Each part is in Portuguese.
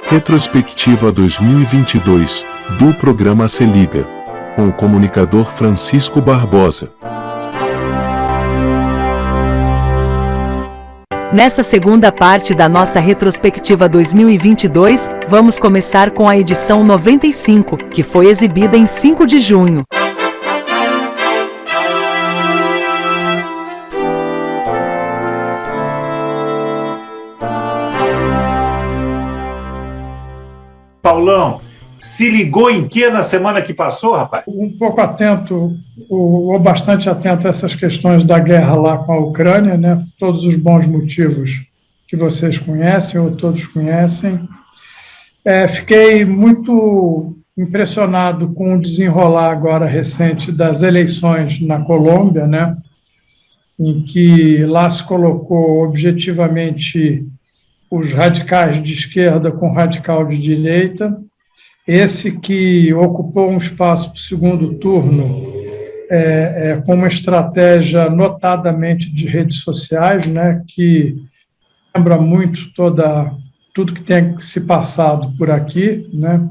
Retrospectiva 2022, do programa Se Liga, com o comunicador Francisco Barbosa. Nessa segunda parte da nossa retrospectiva 2022, vamos começar com a edição 95, que foi exibida em 5 de junho. Paulão, se ligou em que na semana que passou, rapaz? Um pouco atento, ou bastante atento a essas questões da guerra lá com a Ucrânia, né? Todos os bons motivos que vocês conhecem, ou todos conhecem. Fiquei muito impressionado com o desenrolar agora recente das eleições na Colômbia, né? Em que lá se colocou objetivamente os radicais de esquerda com radical de direita. Esse que ocupou um espaço para o segundo turno com uma estratégia notadamente de redes sociais, né, que lembra muito tudo que tem se passado por aqui, né,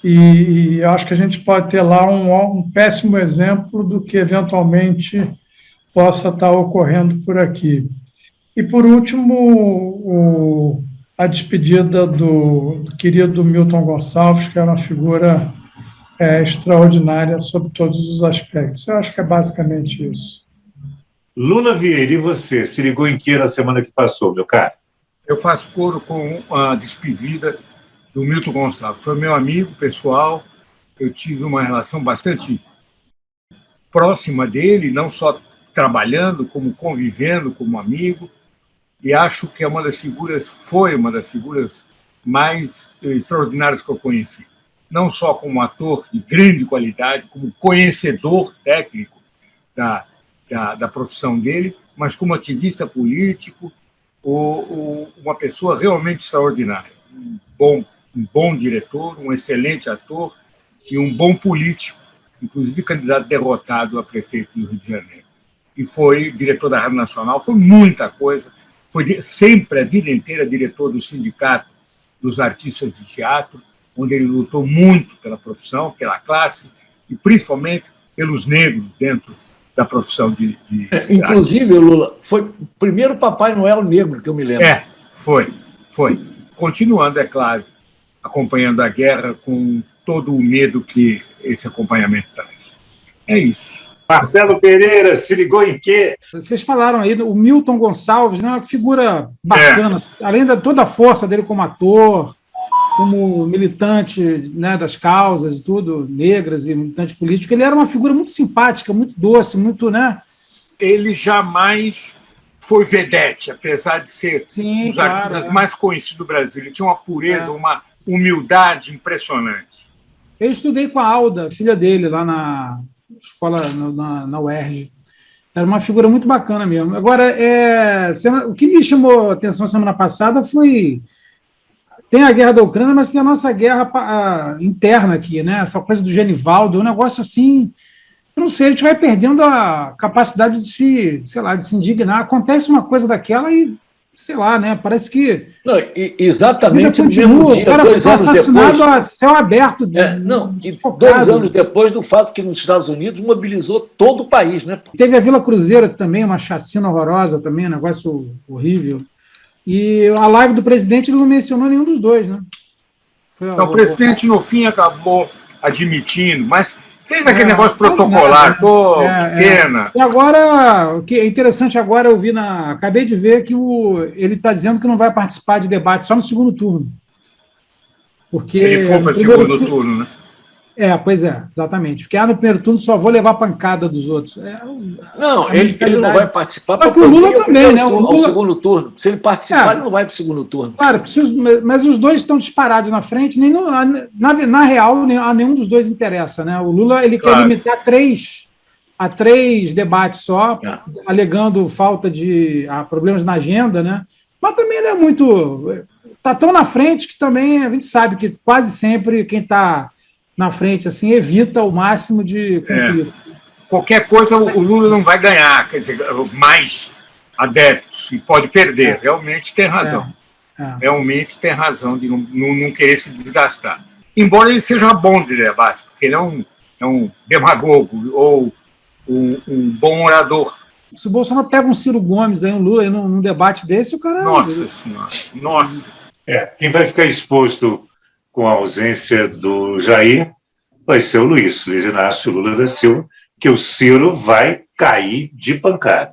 e acho que a gente pode ter lá um péssimo exemplo do que eventualmente possa estar ocorrendo por aqui. E, por último, a despedida do querido Milton Gonçalves, que era uma figura extraordinária sob todos os aspectos. Eu acho que é basicamente isso. Lula Vieira, e você? Se ligou em que na semana que passou, meu cara? Eu faço coro com a despedida do Milton Gonçalves. Foi meu amigo pessoal, eu tive uma relação bastante próxima dele, não só trabalhando, como convivendo como amigo. E acho que foi uma das figuras mais extraordinárias que eu conheci. Não só como ator de grande qualidade, como conhecedor técnico da profissão dele, mas como ativista político, uma pessoa realmente extraordinária. Um bom diretor, um excelente ator e um bom político, inclusive candidato derrotado a prefeito do Rio de Janeiro. E foi diretor da Rádio Nacional, foi muita coisa. Foi sempre, a vida inteira, diretor do Sindicato dos Artistas de Teatro, onde ele lutou muito pela profissão, pela classe, e principalmente pelos negros dentro da profissão de inclusive, artista. Lula, foi o primeiro Papai Noel negro que eu me lembro. Foi. Continuando, é claro, acompanhando a guerra com todo o medo que esse acompanhamento traz. É isso. Marcelo Pereira, se ligou em quê? Vocês falaram aí, o Milton Gonçalves, né, uma figura bacana, além de toda a força dele como ator, como militante, né, das causas e tudo, negras e militante político, ele era uma figura muito simpática, muito doce, muito, né? Ele jamais foi vedete, apesar de ser um dos artistas mais conhecidos do Brasil. Ele tinha uma pureza, uma humildade impressionante. Eu estudei com a Alda, filha dele, lá na escola, na UERJ. Era uma figura muito bacana mesmo. Agora, o que me chamou a atenção semana passada foi... Tem a guerra da Ucrânia, mas tem a nossa guerra interna aqui, né? Essa coisa do Genivaldo, um negócio assim... Eu não sei, a gente vai perdendo a capacidade de se indignar. Acontece uma coisa daquela e, sei lá, né? Parece que... Não, exatamente no mesmo dia, o cara foi assassinado a céu aberto. 2 anos depois do fato que nos Estados Unidos mobilizou todo o país, né? Teve a Vila Cruzeiro, que também é uma chacina horrorosa, também, um negócio horrível. E a live do presidente, ele não mencionou nenhum dos dois, né? Então, o presidente, no fim, acabou admitindo, mas fez aquele negócio protocolar, que pena. E agora, o que é interessante agora, acabei de ver que ele está dizendo que não vai participar de debate só no segundo turno. Porque se ele for para o segundo turno, né? Pois é, exatamente. Porque no primeiro turno só vou levar pancada dos outros. Ele não vai participar. Mas o Lula também, né? O segundo turno. Se ele participar, ele não vai para o segundo turno. Claro, mas os dois estão disparados na frente. Na real, a nenhum dos dois interessa, né? O Lula quer limitar a três debates só, alegando falta de problemas na agenda, né? Mas também ele é muito... Está tão na frente que também a gente sabe que quase sempre quem está na frente assim evita o máximo de conflito. Qualquer coisa o Lula não vai ganhar, quer dizer, mais adeptos, e pode perder, realmente tem razão. realmente tem razão de não querer se desgastar. Embora ele seja bom de debate, porque ele é um demagogo ou um bom orador. Se o Bolsonaro pega um Ciro Gomes, aí, um Lula, aí, num debate desse, o cara... Nossa Senhora, nossa. Quem vai ficar exposto com a ausência do Jair vai ser o Luiz Inácio Lula da Silva, que o Ciro vai cair de pancada.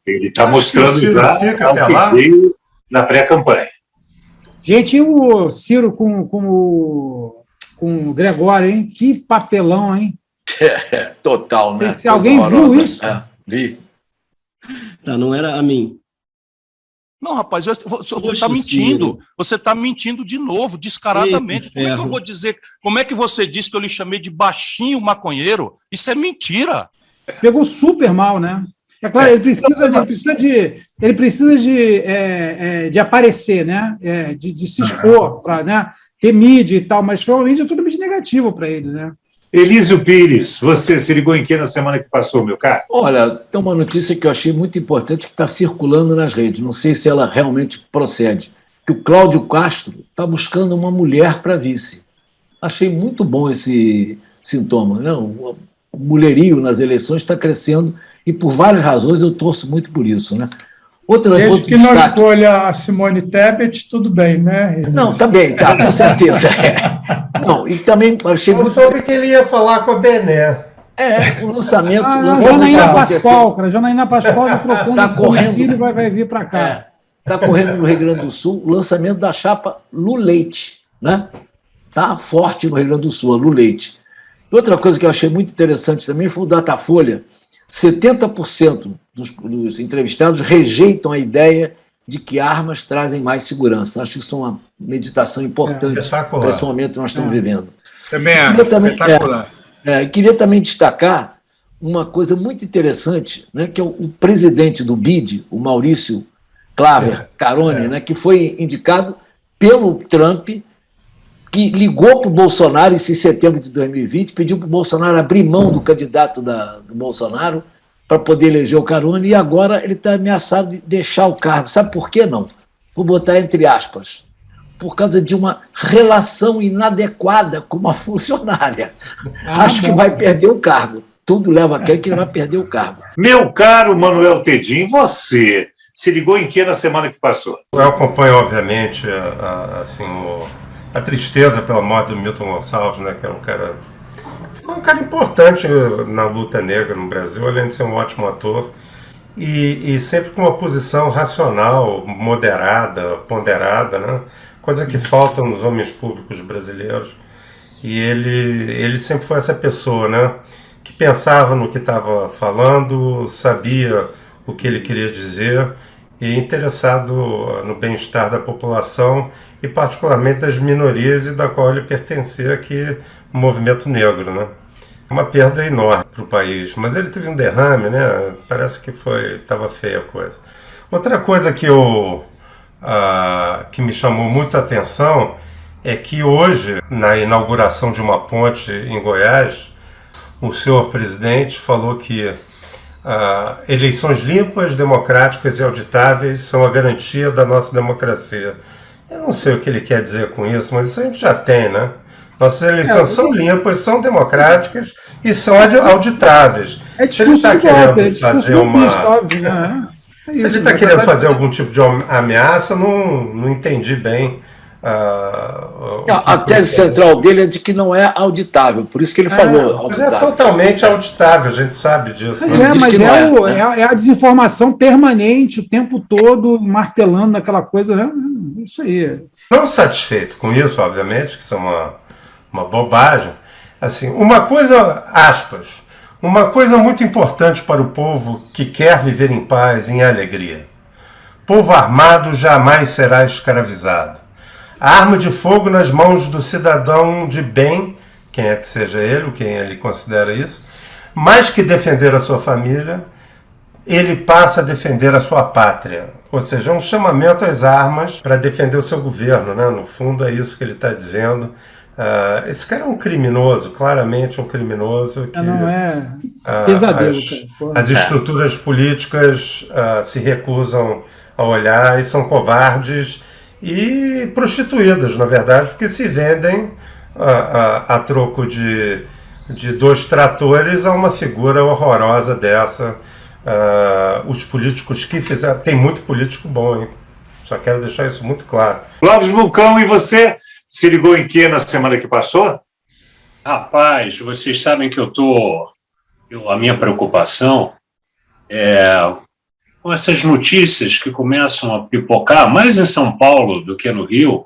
Ele está mostrando já o que veio na pré-campanha. Gente, e o Ciro com o Gregório, hein? Que papelão, hein? Total, né? Se alguém viu isso? Vi. Tá, não era a mim. Não, rapaz, você está mentindo. Você está mentindo de novo, descaradamente. Como é que eu vou dizer? Como é que você disse que eu lhe chamei de baixinho maconheiro? Isso é mentira. Pegou super mal, né? É claro, ele precisa de aparecer, né? De se expor, para, né? Ter mídia e tal, mas provavelmente é tudo mídia negativa para ele, né? Elísio Pires, você se ligou em que na semana que passou, meu caro? Olha, tem uma notícia que eu achei muito importante que está circulando nas redes, não sei se ela realmente procede, que o Cláudio Castro está buscando uma mulher para vice. Achei muito bom esse sintoma, né? O mulherio nas eleições está crescendo e por várias razões eu torço muito por isso, né? Desde que não escolha a Simone Tebet, tudo bem, né? Não, tá bem, tá, com certeza. Não, e também achei Eu soube que ele ia falar com a Bené. o lançamento... Janaína Pascoal, cara. Janaína Pascoal já procurando o filho vai vir para cá. Está correndo no Rio Grande do Sul o lançamento da chapa Luleite, né? Está forte no Rio Grande do Sul, a Luleite. Outra coisa que eu achei muito interessante também foi o Datafolha. 70% dos entrevistados rejeitam a ideia de que armas trazem mais segurança. Acho que isso é uma meditação importante para esse momento que nós estamos vivendo. Também acho espetacular. Queria também destacar uma coisa muito interessante, né, que é o presidente do BID, o Maurício Claver Carone, né, que foi indicado pelo Trump, que ligou para o Bolsonaro isso em setembro de 2020, pediu para o Bolsonaro abrir mão do candidato do Bolsonaro para poder eleger o Carone, e agora ele está ameaçado de deixar o cargo. Sabe por quê, não? Vou botar entre aspas. Por causa de uma relação inadequada com uma funcionária. Acho que vai perder o cargo. Tudo leva a crer que ele vai perder o cargo. Meu caro Manuel Tedim, você se ligou em que na semana que passou? Eu acompanho, obviamente, a tristeza pela morte do Milton Gonçalves, né, que era um cara importante na luta negra no Brasil, além de ser um ótimo ator, e sempre com uma posição racional, moderada, ponderada, né, coisa que falta nos homens públicos brasileiros. E ele sempre foi essa pessoa, né, que pensava no que estava falando, sabia o que ele queria dizer, e interessado no bem-estar da população e particularmente das minorias e da qual ele pertencia aqui, o movimento negro, né? Uma perda enorme para o país, mas ele teve um derrame, né? Parece que estava feia a coisa. Outra coisa que me chamou muito a atenção é que hoje, na inauguração de uma ponte em Goiás, o senhor presidente falou que eleições limpas, democráticas e auditáveis são a garantia da nossa democracia. Eu não sei o que ele quer dizer com isso, mas isso a gente já tem, né? Nossas eleições são limpas, são democráticas e são auditáveis. Se ele está querendo fazer Se ele está querendo fazer algum tipo de ameaça, não entendi bem. A tese central dele é de que não é auditável, por isso que ele falou. Mas é totalmente auditável, a gente sabe disso. Mas é a desinformação permanente, o tempo todo, martelando naquela coisa. Isso aí. Não satisfeito com isso, obviamente, que isso é uma bobagem. Assim, uma coisa, aspas, uma coisa muito importante para o povo que quer viver em paz e em alegria. Povo armado jamais será escravizado. A arma de fogo nas mãos do cidadão de bem, quem é que seja ele, quem ele considera isso, mais que defender a sua família, ele passa a defender a sua pátria. Ou seja, um chamamento às armas para defender o seu governo, né? No fundo é isso que ele está dizendo. Esse cara é um criminoso, claramente um criminoso. Que, não é pesadelo. As estruturas políticas se recusam a olhar e são covardes e prostituídas, na verdade, porque se vendem a troco de 2 tratores a uma figura horrorosa dessa. Os políticos que fizeram... Tem muito político bom, hein? Só quero deixar isso muito claro. Clóvis Bulcão, e você se ligou em que na semana que passou? Rapaz, vocês sabem que a minha preocupação é com essas notícias que começam a pipocar, mais em São Paulo do que no Rio,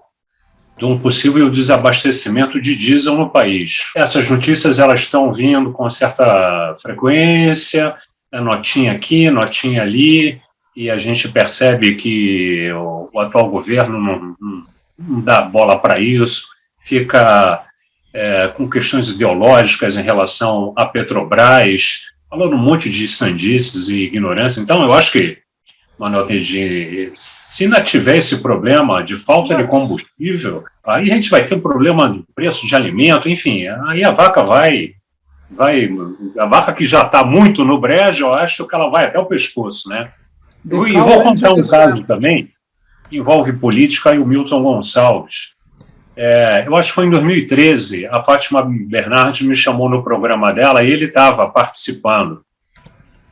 de um possível desabastecimento de diesel no país. Essas notícias elas estão vindo com certa frequência, notinha aqui, notinha ali, e a gente percebe que o atual governo não dá bola para isso, fica com questões ideológicas em relação à Petrobras, falando um monte de sandices e ignorância. Então, eu acho que, Manuel Tedinho, se não tiver esse problema de falta de combustível, aí a gente vai ter um problema de preço de alimento, enfim, aí a vaca a vaca que já está muito no brejo, eu acho que ela vai até o pescoço, né? E vou contar um caso também, que envolve política, e o Milton Gonçalves. Eu acho que foi em 2013, a Fátima Bernardes me chamou no programa dela e ele estava participando.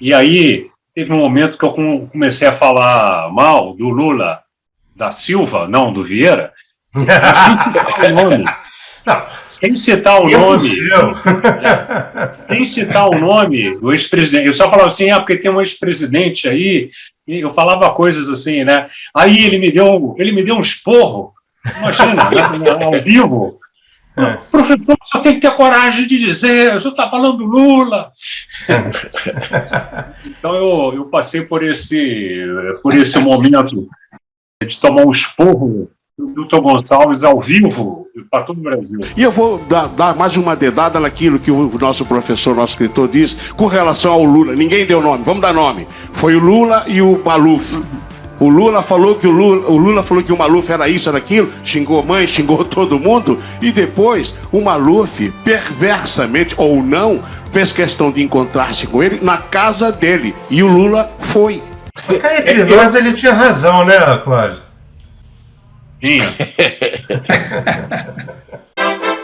E aí, teve um momento que eu comecei a falar mal do Lula da Silva, não do Vieira, sem citar o nome. Sem citar o nome do ex-presidente. Eu só falava assim, porque tem um ex-presidente aí, e eu falava coisas assim, né? Aí ele me deu um esporro. Imagina, ao vivo. Professor, só tem que ter coragem de dizer, você está falando do Lula. Então eu passei por esse momento de tomar um esporro do Milton Gonçalves ao vivo para todo o Brasil. E eu vou dar mais uma dedada naquilo que o nosso professor, nosso escritor disse com relação ao Lula. Ninguém deu nome, vamos dar nome. Foi o Lula e o Maluf. O Lula falou que o Maluf era isso, era aquilo, xingou mãe, xingou todo mundo, e depois o Maluf, perversamente ou não, fez questão de encontrar-se com ele na casa dele, e o Lula foi. Cá entre nós ele tinha razão, né, Cláudio? Tinha.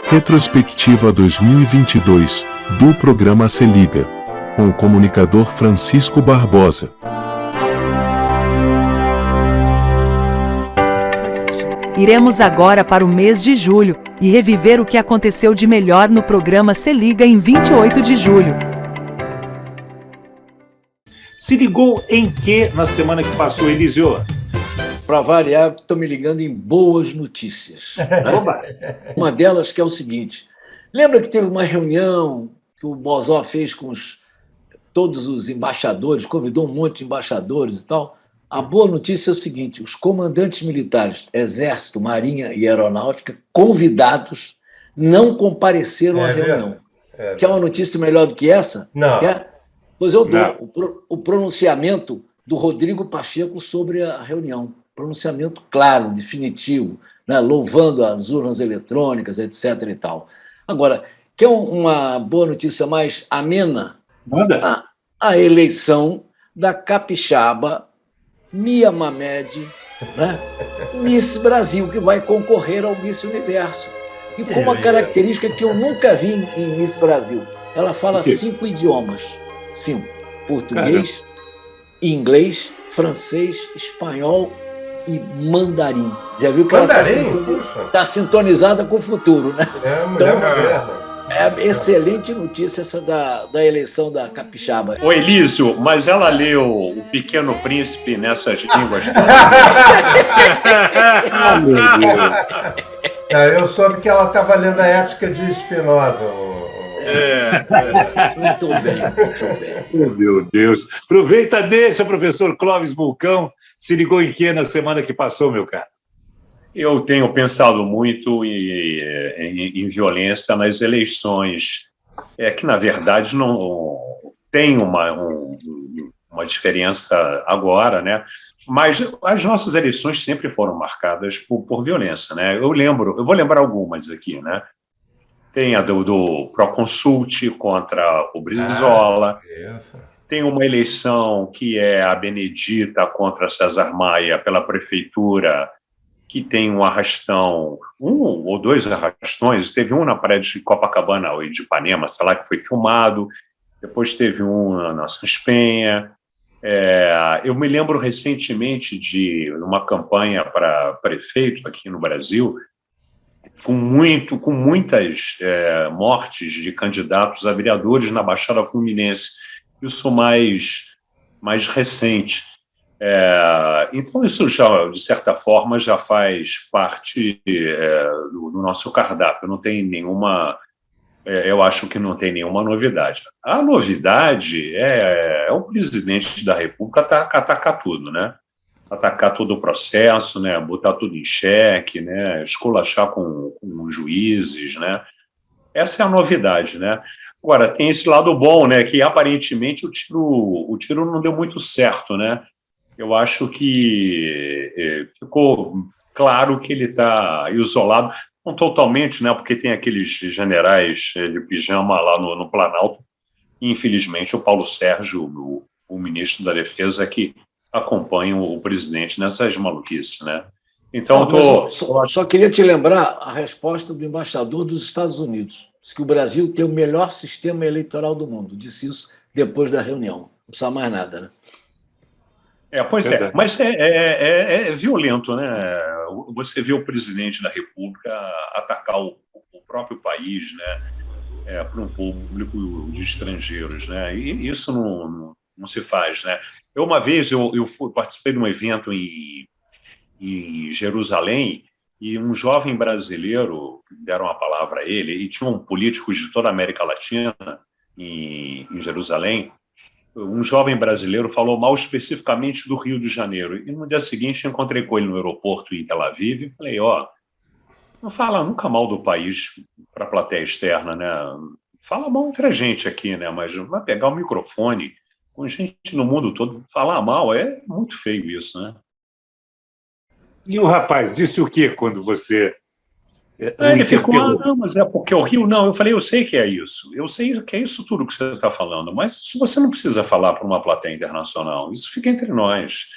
Retrospectiva 2022, do programa Se Liga, com o comunicador Francisco Barbosa. Iremos agora para o mês de julho e reviver o que aconteceu de melhor no programa Se Liga em 28 de julho. Se ligou em que na semana que passou, Eliseu? Para variar, estou me ligando em boas notícias. Né? Uma delas que é o seguinte. Lembra que teve uma reunião que o Bozó fez com todos os embaixadores, convidou um monte de embaixadores e tal? A boa notícia é o seguinte, os comandantes militares, Exército, Marinha e Aeronáutica, convidados, não compareceram à reunião. Quer uma notícia melhor do que essa? Não. Quer? Pois eu dou o pronunciamento do Rodrigo Pacheco sobre a reunião. Pronunciamento claro, definitivo, né? Louvando as urnas eletrônicas, etc. e tal. Agora, quer uma boa notícia mais amena? Manda. A eleição da capixaba Mia Mamed, né? Miss Brasil, que vai concorrer ao Miss Universo. E com uma característica que eu nunca vi em Miss Brasil. Ela fala 5 idiomas. 5. Português, inglês, francês, espanhol e mandarim. Já viu que mandarim? Ela está sintonizada com o futuro, né? Mulher moderna. É excelente notícia essa da eleição da capixaba. Ô, Elísio, mas ela leu O Pequeno Príncipe nessas línguas todas? Eu soube que ela estava lendo a Ética de Spinoza. Muito bem. Oh, meu Deus. Aproveita, deixa, professor Clóvis Bulcão. Se ligou em que na semana que passou, meu cara? Eu tenho pensado muito em violência nas eleições, que, na verdade, não tem uma diferença agora, né? Mas as nossas eleições sempre foram marcadas por violência, né? Eu vou lembrar algumas aqui, né? Tem a do Proconsult contra o Brizola, tem uma eleição que é a Benedita contra César Maia pela prefeitura, que tem um arrastão, 1 ou 2 arrastões. Teve um na praia de Copacabana, ou de Ipanema, sei lá, que foi filmado. Depois teve um na Sans Penha. Eu me lembro recentemente de uma campanha para prefeito aqui no Brasil, com muitas mortes de candidatos a vereadores na Baixada Fluminense. Isso mais recente. Então, isso já, de certa forma, já faz parte do nosso cardápio. Não tem nenhuma... eu acho que não tem nenhuma novidade. A novidade é o presidente da República atacar tudo, né? Atacar todo o processo, né? Botar tudo em xeque, né? Esculachar com os juízes, né? Essa é a novidade, né? Agora, tem esse lado bom, né? Que aparentemente o tiro não deu muito certo, né? Eu acho que ficou claro que ele está isolado, não totalmente, né? Porque tem aqueles generais de pijama lá no Planalto, e infelizmente o Paulo Sérgio, o ministro da Defesa, que acompanha o presidente nessas maluquices, né? Então, só queria te lembrar a resposta do embaixador dos Estados Unidos. Disse que o Brasil tem o melhor sistema eleitoral do mundo. Disse isso depois da reunião. Não precisa mais nada, né? Pois é, mas é violento, né? Você vê o presidente da República atacar o próprio país, né? Para um público de estrangeiros, né? E isso não se faz, né? Uma vez eu participei de um evento em Jerusalém, e um jovem brasileiro, deram a palavra a ele, e tinham políticos de toda a América Latina em Jerusalém. Um jovem brasileiro falou mal especificamente do Rio de Janeiro. E no dia seguinte eu encontrei com ele no aeroporto em Tel Aviv e falei, não fala nunca mal do país para a plateia externa, né? Fala mal entre a gente aqui, né? Mas vai pegar o microfone com gente no mundo todo, falar mal é muito feio isso, né? E o rapaz disse o quê quando você... Ele ficou, não, mas é porque o Rio... Não, eu falei, eu sei que é isso. Eu sei que é isso tudo que você está falando, mas você não precisa falar para uma plateia internacional. Isso fica entre nós.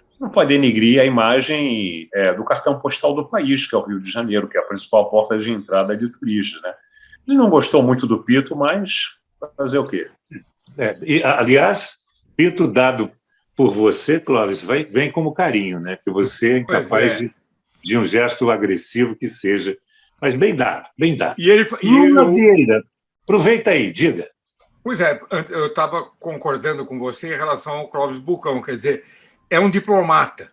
Você não pode denigrir a imagem do cartão postal do país, que é o Rio de Janeiro, que é a principal porta de entrada de turistas, né? Ele não gostou muito do Pito, mas vai fazer o quê? Aliás, Pito dado por você, Clóvis, vem como carinho, né? Que você é incapaz de um gesto agressivo que seja. Mas bem dado, bem dado. Lula Vieira, aproveita aí, diga. Pois é, eu estava concordando com você em relação ao Clóvis Bulcão, quer dizer, é um diplomata.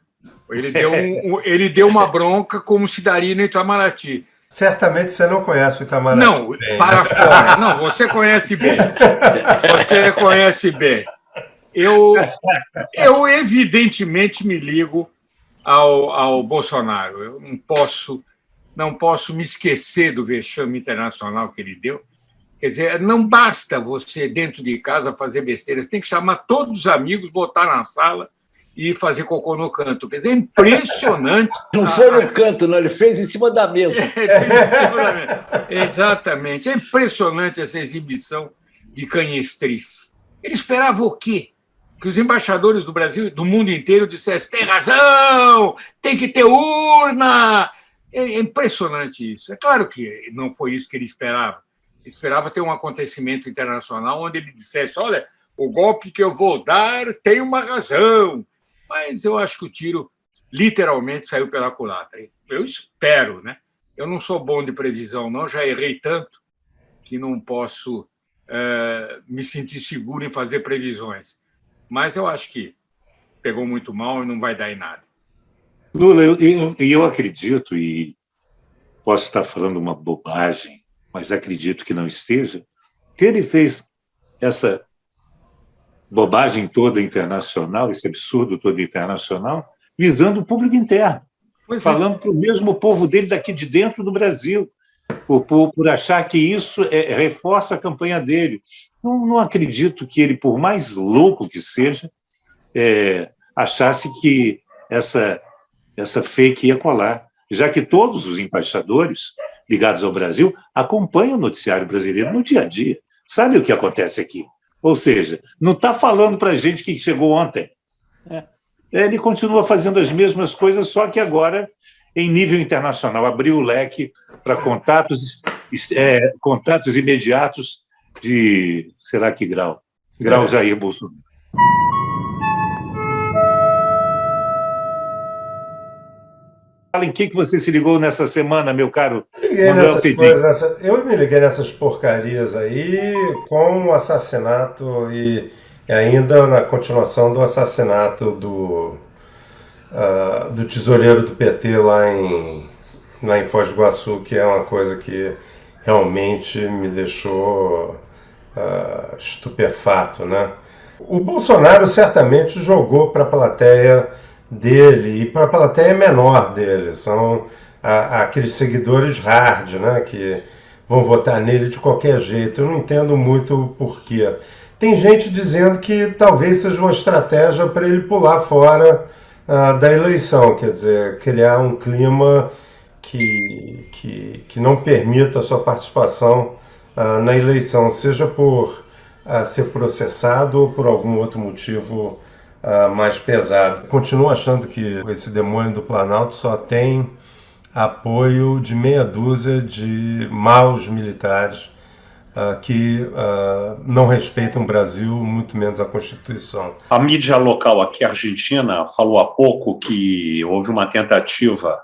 Ele deu uma bronca como se daria no Itamaraty. Certamente você não conhece o Itamaraty. Não, para fora. Não, você conhece bem. Você conhece bem. Eu evidentemente me ligo ao Bolsonaro. Eu não posso me esquecer do vexame internacional que ele deu. Quer dizer, não basta você, dentro de casa, fazer besteira. Você tem que chamar todos os amigos, botar na sala e fazer cocô no canto. Quer dizer, é impressionante. Não foi no canto, não. Ele fez em cima da mesa. Exatamente. É impressionante essa exibição de canhestrice. Ele esperava o quê? Que os embaixadores do Brasil, do mundo inteiro, dissessem: tem razão, tem que ter urna. É impressionante isso. É claro que não foi isso que ele esperava. Ele esperava ter um acontecimento internacional onde ele dissesse: olha, o golpe que eu vou dar tem uma razão. Mas eu acho que o tiro literalmente saiu pela culatra. Eu espero, né? Eu não sou bom de previsão, não. Já errei tanto que não posso me sentir seguro em fazer previsões. Mas eu acho que pegou muito mal e não vai dar em nada. Lula, eu acredito, e posso estar falando uma bobagem, mas acredito que não esteja, que ele fez essa bobagem toda internacional, esse absurdo todo internacional, visando o público interno, falando para o mesmo povo dele daqui de dentro do Brasil, por achar que isso reforça a campanha dele. Não acredito que ele, por mais louco que seja, achasse que essa fake ia colar, já que todos os embaixadores ligados ao Brasil acompanham o noticiário brasileiro no dia a dia. Sabe o que acontece aqui? Ou seja, não está falando para a gente que chegou ontem. Ele continua fazendo as mesmas coisas, só que agora em nível internacional. Abriu o leque para contatos imediatos de, sei lá que grau, Jair Bolsonaro. Fala em que você se ligou nessa semana, meu caro Manuel Pedinho? Eu me liguei nessas porcarias aí com o assassinato e ainda na continuação do assassinato do tesoureiro do PT lá em Foz do Iguaçu, que é uma coisa que realmente me deixou estupefato, né? O Bolsonaro certamente jogou para a plateia dele e para a plateia menor dele, são aqueles seguidores hard, né, que vão votar nele de qualquer jeito. Eu não entendo muito o porquê. Tem gente dizendo que talvez seja uma estratégia para ele pular fora da eleição, quer dizer, criar um clima que não permita a sua participação na eleição, seja por ser processado ou por algum outro motivo mais pesado. Continuo achando que esse demônio do Planalto só tem apoio de meia dúzia de maus militares que não respeitam o Brasil, muito menos a Constituição. A mídia local aqui, argentina, falou há pouco que houve uma tentativa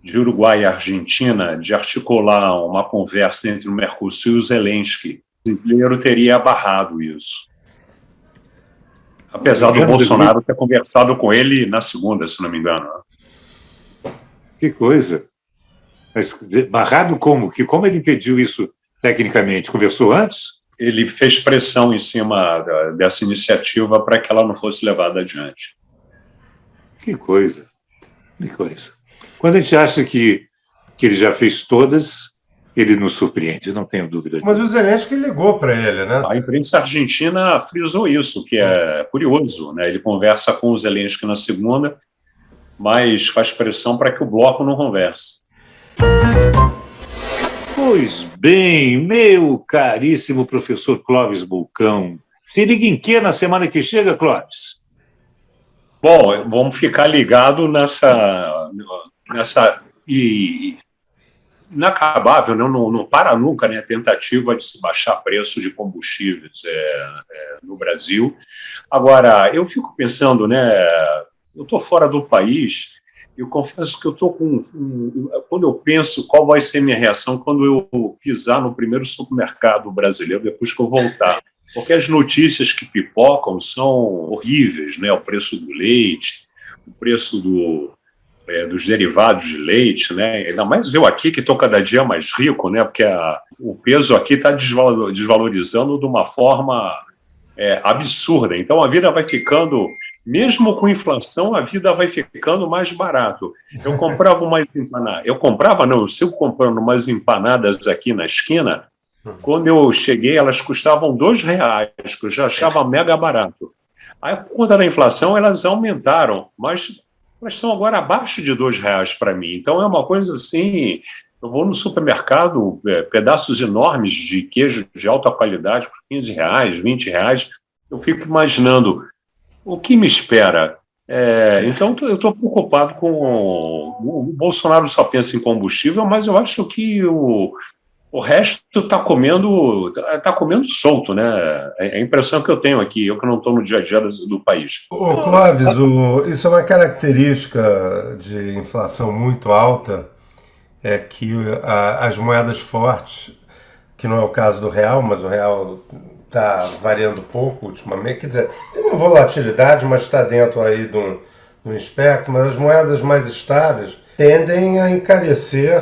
de Uruguai e Argentina de articular uma conversa entre o Mercosul e o Zelensky. O brasileiro teria barrado isso. Apesar do Bolsonaro ter conversado com ele na segunda, se não me engano. Que coisa. Mas barrado como? Como ele impediu isso tecnicamente? Conversou antes? Ele fez pressão em cima dessa iniciativa para que ela não fosse levada adiante. Que coisa. Que coisa. Quando a gente acha que ele já fez todas, ele nos surpreende, não tenho dúvida. Mas o Zelensky ligou para ele, né? A imprensa argentina frisou isso, que é curioso, né? Ele conversa com o Zelensky na segunda, mas faz pressão para que o bloco não converse. Pois bem, meu caríssimo professor Clóvis Bulcão, se liga em que na semana que chega, Clóvis? Bom, vamos ficar ligados nessa inacabável, não para nunca, né, a tentativa de se baixar preço de combustíveis no Brasil. Agora, eu fico pensando, né, eu estou fora do país, eu confesso que eu estou quando eu penso qual vai ser minha reação quando eu pisar no primeiro supermercado brasileiro depois que eu voltar. Porque as notícias que pipocam são horríveis, né? O preço do leite, o preço dos derivados de leite, né? Ainda mais eu aqui que estou cada dia mais rico, né? Porque o peso aqui está desvalorizando de uma forma absurda. Então a vida vai ficando, mesmo com inflação, a vida vai ficando mais barato. Eu sigo comprando umas empanadas aqui na esquina. Quando eu cheguei, elas custavam R$2, que eu já achava mega barato. Aí, por conta da inflação, elas aumentaram, mas são agora abaixo de R$2 para mim. Então, é uma coisa assim, eu vou no supermercado, pedaços enormes de queijo de alta qualidade por R$15, R$20, eu fico imaginando o que me espera. Então, eu estou preocupado com... O Bolsonaro só pensa em combustível, mas eu acho que o resto está comendo solto, né? É a impressão que eu tenho aqui, eu que não estou no dia a dia do país. Ô, Clóvis, isso é uma característica de inflação muito alta, é que as moedas fortes, que não é o caso do real, mas o real está variando pouco ultimamente, quer dizer, tem uma volatilidade, mas está dentro aí de um espectro, mas as moedas mais estáveis tendem a encarecer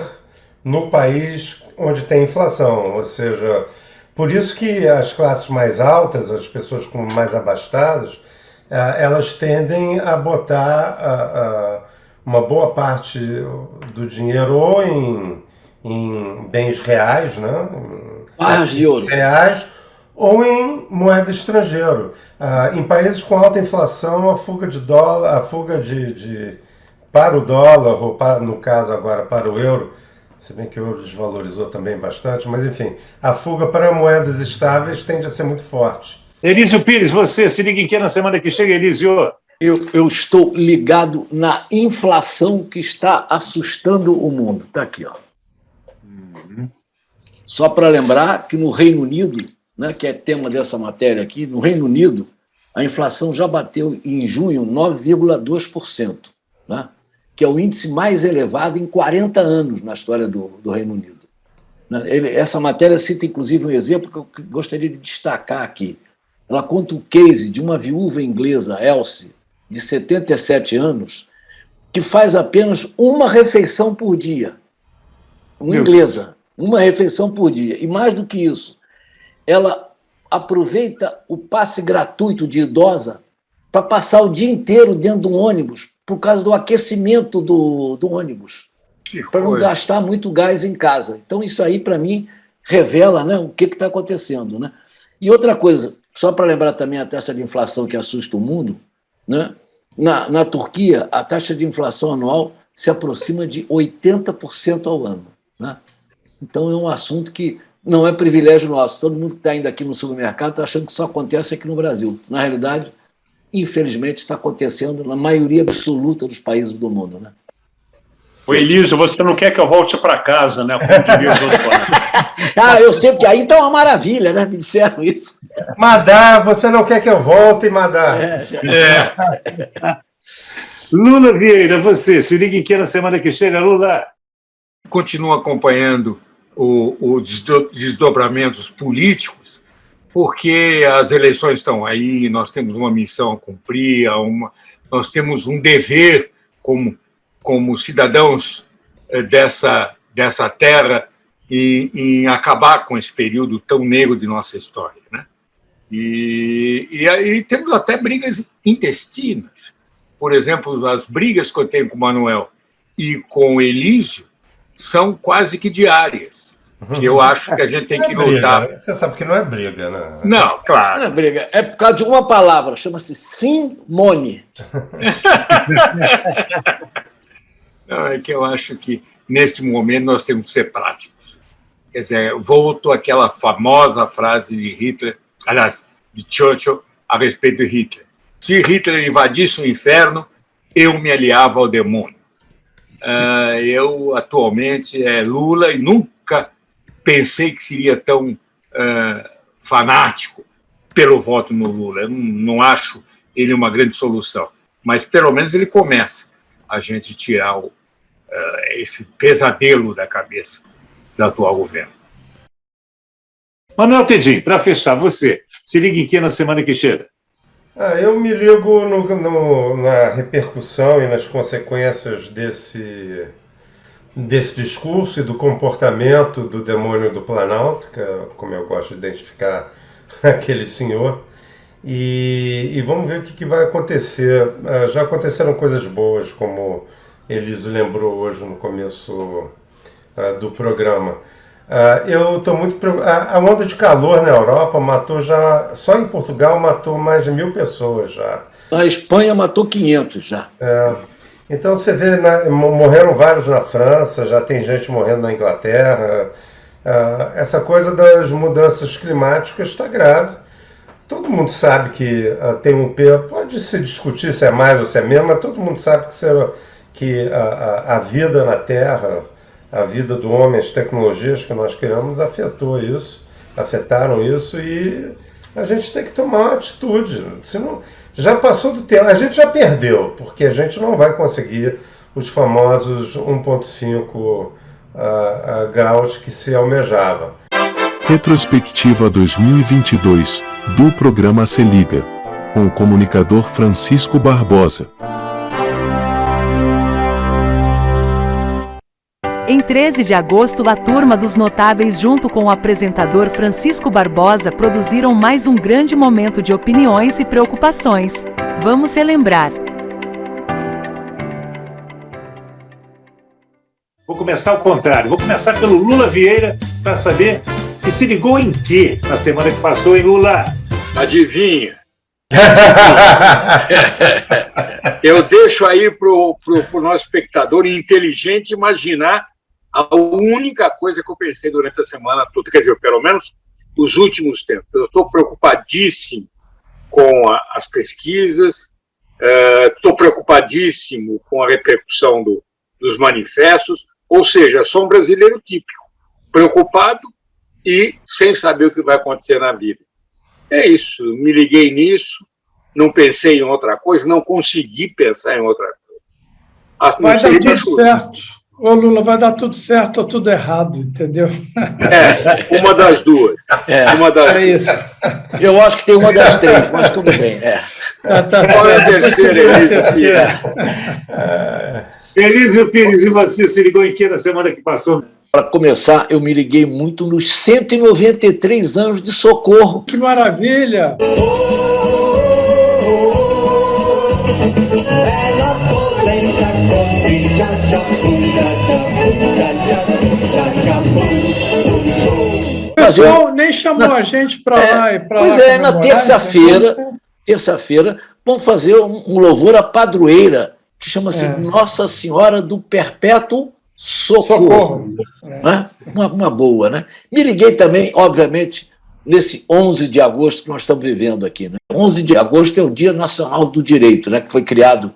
no país onde tem inflação, ou seja, por isso que as classes mais altas, as pessoas mais abastadas, elas tendem a botar uma boa parte do dinheiro ou em bens reais, né? De ouro. Reais, ou em moeda estrangeira. Em países com alta inflação, a fuga de dólar, para o dólar, ou no caso agora para o euro, se bem que o euro desvalorizou também bastante, mas enfim, a fuga para moedas estáveis tende a ser muito forte. Elísio Pires, você, se liga em que na semana que chega, Elísio? Eu estou ligado na inflação que está assustando o mundo. Está aqui, ó. Só para lembrar que no Reino Unido, né, que é tema dessa matéria aqui, no Reino Unido, a inflação já bateu em junho 9,2%, né, que é o índice mais elevado em 40 anos na história do Reino Unido. Essa matéria cita, inclusive, um exemplo que eu gostaria de destacar aqui. Ela conta o case de uma viúva inglesa, Elsie, de 77 anos, que faz apenas uma refeição por dia. Uma inglesa, uma refeição por dia. E mais do que isso, ela aproveita o passe gratuito de idosa para passar o dia inteiro dentro de um ônibus, por causa do aquecimento do ônibus, para não gastar muito gás em casa. Então, isso aí, para mim, revela, né, o que está acontecendo. Né? E outra coisa, só para lembrar também a taxa de inflação que assusta o mundo, né? Na Turquia, a taxa de inflação anual se aproxima de 80% ao ano. Né? Então, é um assunto que não é privilégio nosso. Todo mundo que está indo aqui no supermercado está achando que só acontece aqui no Brasil. Na realidade, infelizmente, está acontecendo na maioria absoluta dos países do mundo. Né? Ô, Elísio, você não quer que eu volte para casa, né? Como diria o Jô Soares. Eu sei que aí está uma maravilha, né? Me disseram isso. Madá, você não quer que eu volte, Madá? Lula Vieira, você, se liga em que na semana que chega, Lula? Continuo acompanhando os desdobramentos políticos, porque as eleições estão aí, nós temos uma missão a cumprir, nós temos um dever como cidadãos dessa terra em acabar com esse período tão negro de nossa história. Né? E aí temos até brigas intestinas. Por exemplo, as brigas que eu tenho com o Manuel e com o Elísio são quase que diárias, que eu acho que a gente tem que lutar. Briga. Você sabe que não é briga, né? Não, claro. Não é briga, é por causa de uma palavra, chama-se Simone. Não, é que eu acho que, neste momento, nós temos que ser práticos. Quer dizer, volto àquela famosa frase de Hitler, aliás, de Churchill, a respeito de Hitler. Se Hitler invadisse o inferno, eu me aliava ao demônio. Eu, atualmente, Lula, e nunca pensei que seria tão fanático pelo voto no Lula. Eu não acho ele uma grande solução, mas, pelo menos, ele começa a gente tirar esse pesadelo da cabeça do atual governo. Manuel Tedim, para fechar, você, se liga em que na semana que chega? Eu me ligo na repercussão e nas consequências desse discurso e do comportamento do demônio do Planalto, que é como eu gosto de identificar aquele senhor, e vamos ver o que vai acontecer. Já aconteceram coisas boas, como Elísio lembrou hoje no começo do programa. Eu estou muito preocupado. A onda de calor na Europa matou já, só em Portugal matou mais de 1.000 pessoas já. Na Espanha matou 500 já. Então você vê, morreram vários na França, já tem gente morrendo na Inglaterra. Essa coisa das mudanças climáticas está grave. Todo mundo sabe que tem pode se discutir se é mais ou se é menos, mas todo mundo sabe que a vida na Terra, a vida do homem, as tecnologias que nós criamos afetaram isso, e a gente tem que tomar uma atitude. Senão, já passou do tempo, a gente já perdeu, porque a gente não vai conseguir os famosos 1,5 graus que se almejava. Retrospectiva 2022, do programa Se Liga, com o comunicador Francisco Barbosa. Em 13 de agosto, a turma dos notáveis, junto com o apresentador Francisco Barbosa, produziram mais um grande momento de opiniões e preocupações. Vamos relembrar. Vou começar ao contrário. Vou começar pelo Lula Vieira para saber que se ligou em quê na semana que passou, hein, Lula? Adivinha? Eu deixo aí para o nosso espectador inteligente imaginar a única coisa que eu pensei durante a semana toda, quer dizer, pelo menos os últimos tempos. Eu estou preocupadíssimo com as pesquisas, estou preocupadíssimo com a repercussão dos manifestos, ou seja, sou um brasileiro típico, preocupado e sem saber o que vai acontecer na vida. É isso, me liguei nisso, não pensei em outra coisa, não consegui pensar em outra coisa. Vai dar tudo certo. Ô, Lula, vai dar tudo certo ou tudo errado, entendeu? Uma das duas. Uma das duas. Isso. Eu acho que tem uma das três, mas tudo bem. Qual é a terceira, Elísio Pires? Elísio Pires, e você se ligou em que na semana que passou? Para começar, eu me liguei muito nos 193 anos de Socorro. Que maravilha! O pessoal nem chamou a gente para lá e para lá. Pois é, na terça-feira, vamos fazer um louvor à padroeira, que chama-se Nossa Senhora do Perpétuo Socorro. Né? Uma boa, né? Me liguei também, obviamente, nesse 11 de agosto que nós estamos vivendo aqui. Né? 11 de agosto é o Dia Nacional do Direito, né? Que foi criado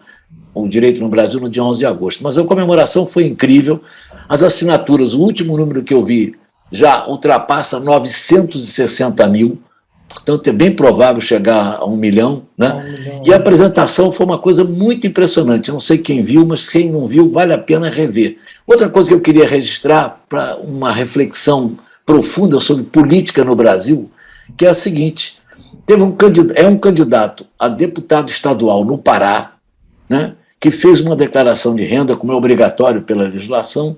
o direito no Brasil no dia 11 de agosto. Mas a comemoração foi incrível. As assinaturas, o último número que eu vi, já ultrapassa 960 mil. Portanto, é bem provável chegar a 1 milhão. Né? E a apresentação foi uma coisa muito impressionante. Eu não sei quem viu, mas quem não viu, vale a pena rever. Outra coisa que eu queria registrar para uma reflexão profunda sobre política no Brasil, que é a seguinte: um candidato a deputado estadual no Pará, né, que fez uma declaração de renda, como é obrigatório pela legislação,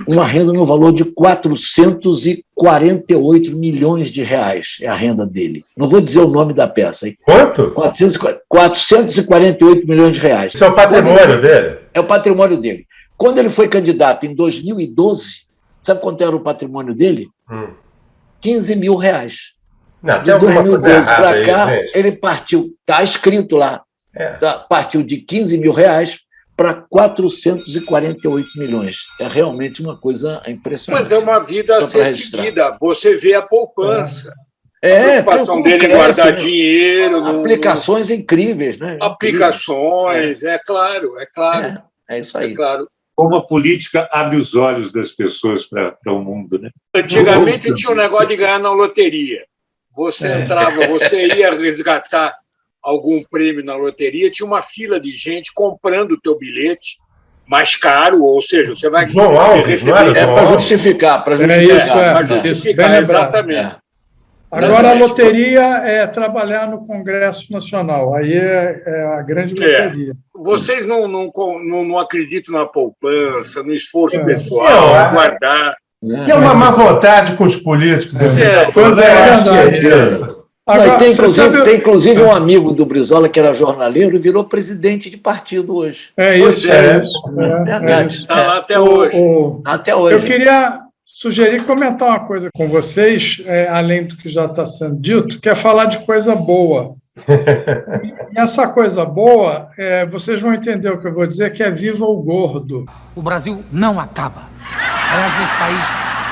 uma renda no valor de 448 milhões de reais, é a renda dele. Não vou dizer o nome da peça. Quanto? 448 milhões de reais. Isso é o patrimônio dele? É o patrimônio dele. Quando ele foi candidato em 2012, sabe quanto era o patrimônio dele? 15 mil reais. Não, de 2012 para cá, aí, ele partiu, está escrito lá, partiu de 15 mil reais para 448 milhões. É realmente uma coisa impressionante. Mas é uma vida a ser seguida. Você vê a poupança. A preocupação dele em guardar dinheiro. Aplicações incríveis, né? Aplicações, é claro. É isso aí. É claro. Como a política abre os olhos das pessoas para o mundo, né? Antigamente tinha um negócio de ganhar na loteria. Você entrava, você ia resgatar algum prêmio na loteria, tinha uma fila de gente comprando o teu bilhete mais caro, ou seja, você vai... João Alves, não era João Alves? Para justificar. Para justificar, exatamente. Agora a loteria é trabalhar no Congresso Nacional, aí é a grande loteria. Vocês não acreditam na poupança, no esforço pessoal, em guardar... E é uma má vontade com os políticos. Agora, tem inclusive um amigo do Brizola que era jornaleiro e virou presidente de partido hoje. Isso. Verdade. Está lá até hoje. Até hoje. Eu queria sugerir comentar uma coisa com vocês, além do que já está sendo dito, que é falar de coisa boa. E essa coisa boa, vocês vão entender o que eu vou dizer, que é viva o gordo. O Brasil não acaba. Aliás, nesse país,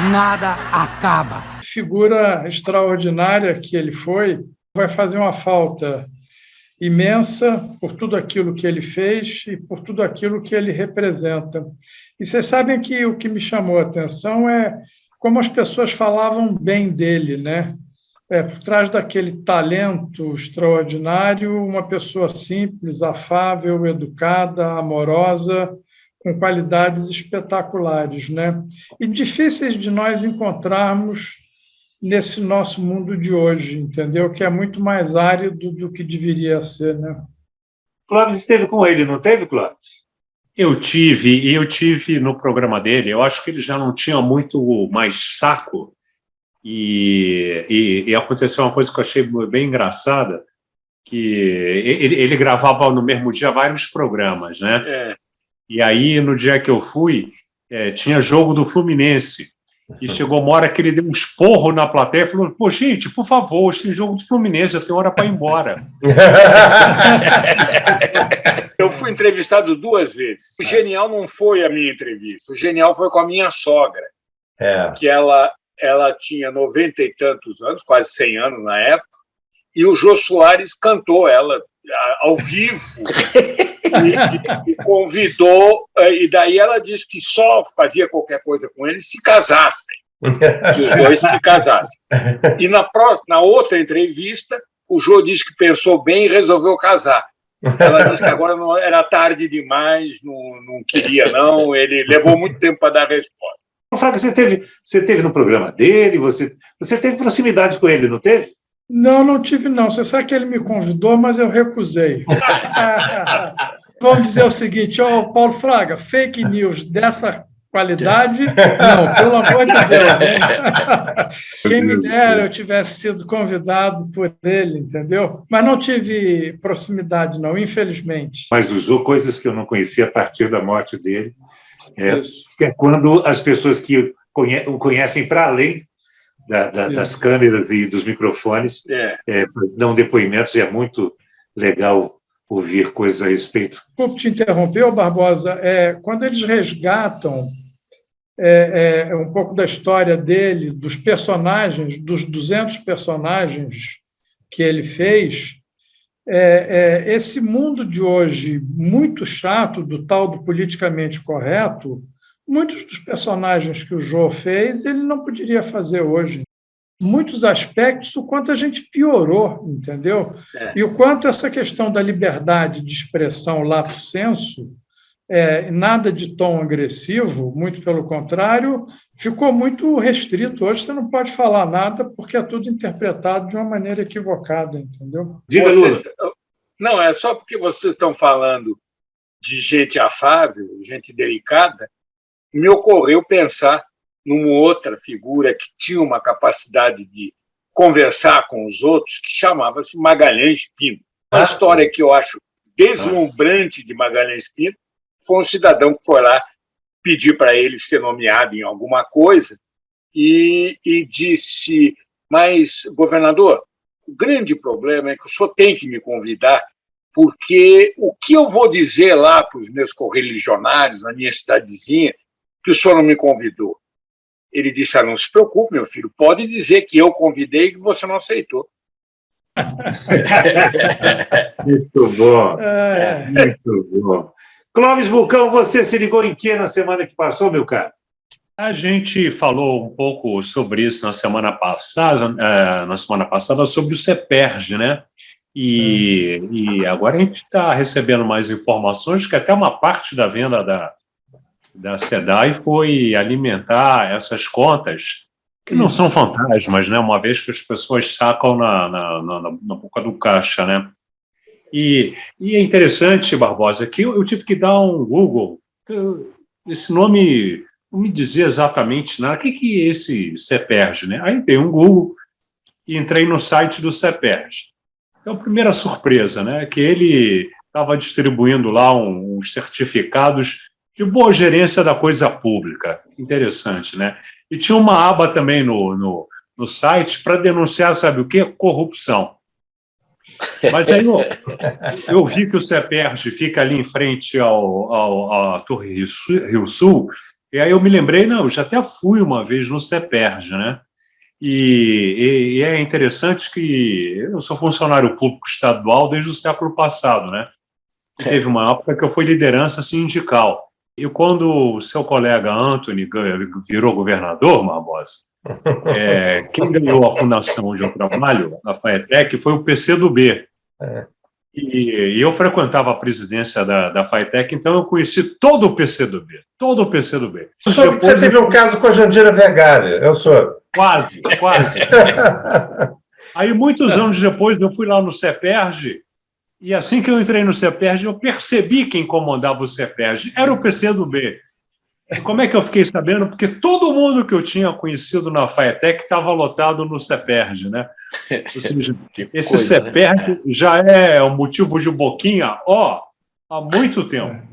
nada acaba. Figura extraordinária que ele foi, vai fazer uma falta imensa por tudo aquilo que ele fez e por tudo aquilo que ele representa. E vocês sabem que o que me chamou a atenção é como as pessoas falavam bem dele, né? Por trás daquele talento extraordinário, uma pessoa simples, afável, educada, amorosa, com qualidades espetaculares, né? E difíceis de nós encontrarmos nesse nosso mundo de hoje, entendeu? Que é muito mais árido do que deveria ser, né? Clóvis esteve com ele, não teve, Clóvis? Eu tive no programa dele. Eu acho que ele já não tinha muito mais saco e aconteceu uma coisa que eu achei bem engraçada, que ele gravava no mesmo dia vários programas, né? E aí, no dia que eu fui, tinha jogo do Fluminense. E chegou uma hora que ele deu um esporro na plateia e falou: pô, gente, por favor, hoje tem jogo do Fluminense, eu tenho hora para ir embora. Eu fui entrevistado 2 vezes. O genial não foi a minha entrevista, o genial foi com a minha sogra, que ela tinha 90 e tantos anos, quase 100 anos na época, e o Jô Soares cantou ela ao vivo e convidou, e daí ela disse que só fazia qualquer coisa com ele se casassem, se os dois se casassem. E na outra entrevista, o Jô disse que pensou bem e resolveu casar. Ela disse que agora não era tarde demais, não queria, não. Ele levou muito tempo para dar a resposta. Fraga, você teve no programa dele, você teve proximidade com ele, não teve? Não tive, não. Você sabe que ele me convidou, mas eu recusei. Vamos dizer o seguinte, Paulo Fraga, fake news dessa qualidade, não, pelo amor de Deus. Quem me dera eu tivesse sido convidado por ele, entendeu? Mas não tive proximidade, não, infelizmente. Mas usou coisas que eu não conhecia a partir da morte dele. É quando as pessoas que o conhecem para além das câmeras e dos microfones dão depoimentos, e é muito legal ouvir coisas a respeito. Desculpe te interromper, Barbosa. Quando eles resgatam um pouco da história dele, dos personagens, dos 200 personagens que ele fez, esse mundo de hoje muito chato, do tal do politicamente correto, muitos dos personagens que o Jô fez, ele não poderia fazer hoje. Muitos aspectos, o quanto a gente piorou, entendeu? E o quanto essa questão da liberdade de expressão lato sensu, nada de tom agressivo, muito pelo contrário, ficou muito restrito. Hoje você não pode falar nada porque é tudo interpretado de uma maneira equivocada, entendeu? Diga, Lula. Não, é só porque vocês estão falando de gente afável, gente delicada, me ocorreu pensar numa outra figura que tinha uma capacidade de conversar com os outros, que chamava-se Magalhães Pinto. Uma história que eu acho deslumbrante de Magalhães Pinto foi um cidadão que foi lá pedir para ele ser nomeado em alguma coisa e disse, mas, governador, o grande problema é que o senhor tem que me convidar, porque o que eu vou dizer lá para os meus correligionários, na minha cidadezinha, que o senhor não me convidou? Ele disse, não se preocupe, meu filho, pode dizer que eu convidei e que você não aceitou. Muito bom, muito bom. Clóvis Bulcão, você se ligou em que na semana que passou, meu caro? A gente falou um pouco sobre isso na semana passada sobre o CEPERJ, né? E agora a gente está recebendo mais informações que até uma parte da venda da SEDAI foi alimentar essas contas, que não são fantasmas, né? Uma vez que as pessoas sacam na boca do caixa, né? E é interessante, Barbosa, que eu tive que dar um Google. Esse nome não me dizia exatamente nada. O que é esse CEPERJ, né? Aí dei um Google e entrei no site do CEPERJ. Então, a primeira surpresa, né? Que ele estava distribuindo lá uns certificados de boa gerência da coisa pública. Interessante, né? E tinha uma aba também no site para denunciar, sabe o quê? Corrupção. Mas aí eu vi que o CEPERJ fica ali em frente à Torre Rio Sul, e aí eu me lembrei, eu já até fui uma vez no CEPERJ, né? E é interessante que eu sou funcionário público estadual desde o século passado, né? E teve uma época que eu fui liderança sindical. E quando o seu colega Antony virou governador, Barbosa, quem ganhou a fundação onde eu trabalho, na FAETEC, foi o PCdoB. E eu frequentava a presidência da FAETEC, então eu conheci todo o PCdoB. Todo o PCdoB. Você teve um caso com a Jandira Vergara, eu sou. Quase. Aí, muitos anos depois, eu fui lá no CEPERJ, e assim que eu entrei no CEPERJ, eu percebi quem comandava o CEPERJ. Era o PCdoB. E como é que eu fiquei sabendo? Porque todo mundo que eu tinha conhecido na FAETEC estava lotado no CEPERJ, né? Ou seja, esse CEPERJ já é um motivo de boquinha, há muito tempo.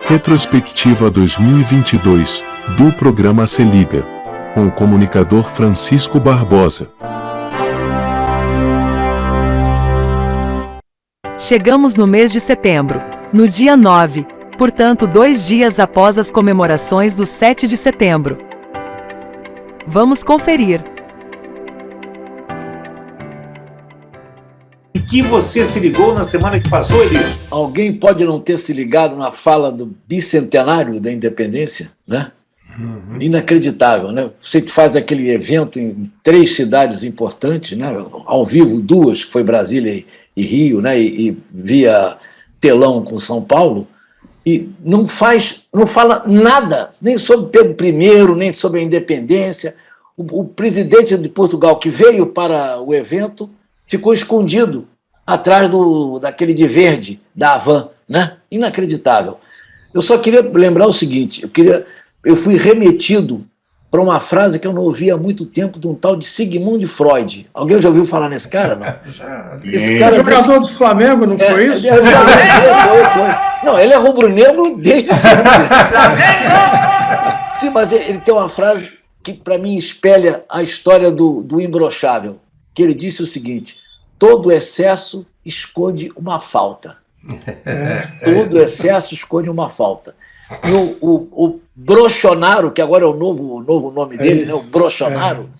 Retrospectiva 2022, do programa Se Liga, com o comunicador Francisco Barbosa. Chegamos no mês de setembro, no dia 9, portanto 2 dias após as comemorações do 7 de setembro. Vamos conferir. que você se ligou na semana que passou, Elísio? Alguém pode não ter se ligado na fala do bicentenário da independência, né? Inacreditável, né? Você faz aquele evento em 3 cidades importantes, né? Ao vivo, 2, que foi Brasília e Rio, né? E via telão com São Paulo, e não fala nada, nem sobre Pedro I, nem sobre a independência. O presidente de Portugal, que veio para o evento, ficou escondido atrás daquele de verde, da Havan, né? Inacreditável. Eu só queria lembrar o seguinte, eu fui remetido para uma frase que eu não ouvi há muito tempo de um tal de Sigmund Freud. Alguém já ouviu falar nesse cara, não? Já. Esse cara jogador do Flamengo, não foi isso? Foi. Não, ele é rubro-negro desde sempre. Sim, mas ele tem uma frase que, para mim, espelha a história do imbrochável, que ele disse o seguinte: todo excesso esconde uma falta. Todo excesso esconde uma falta. E o Brochonaro, que agora é o novo nome dele, né? O Brochonaro.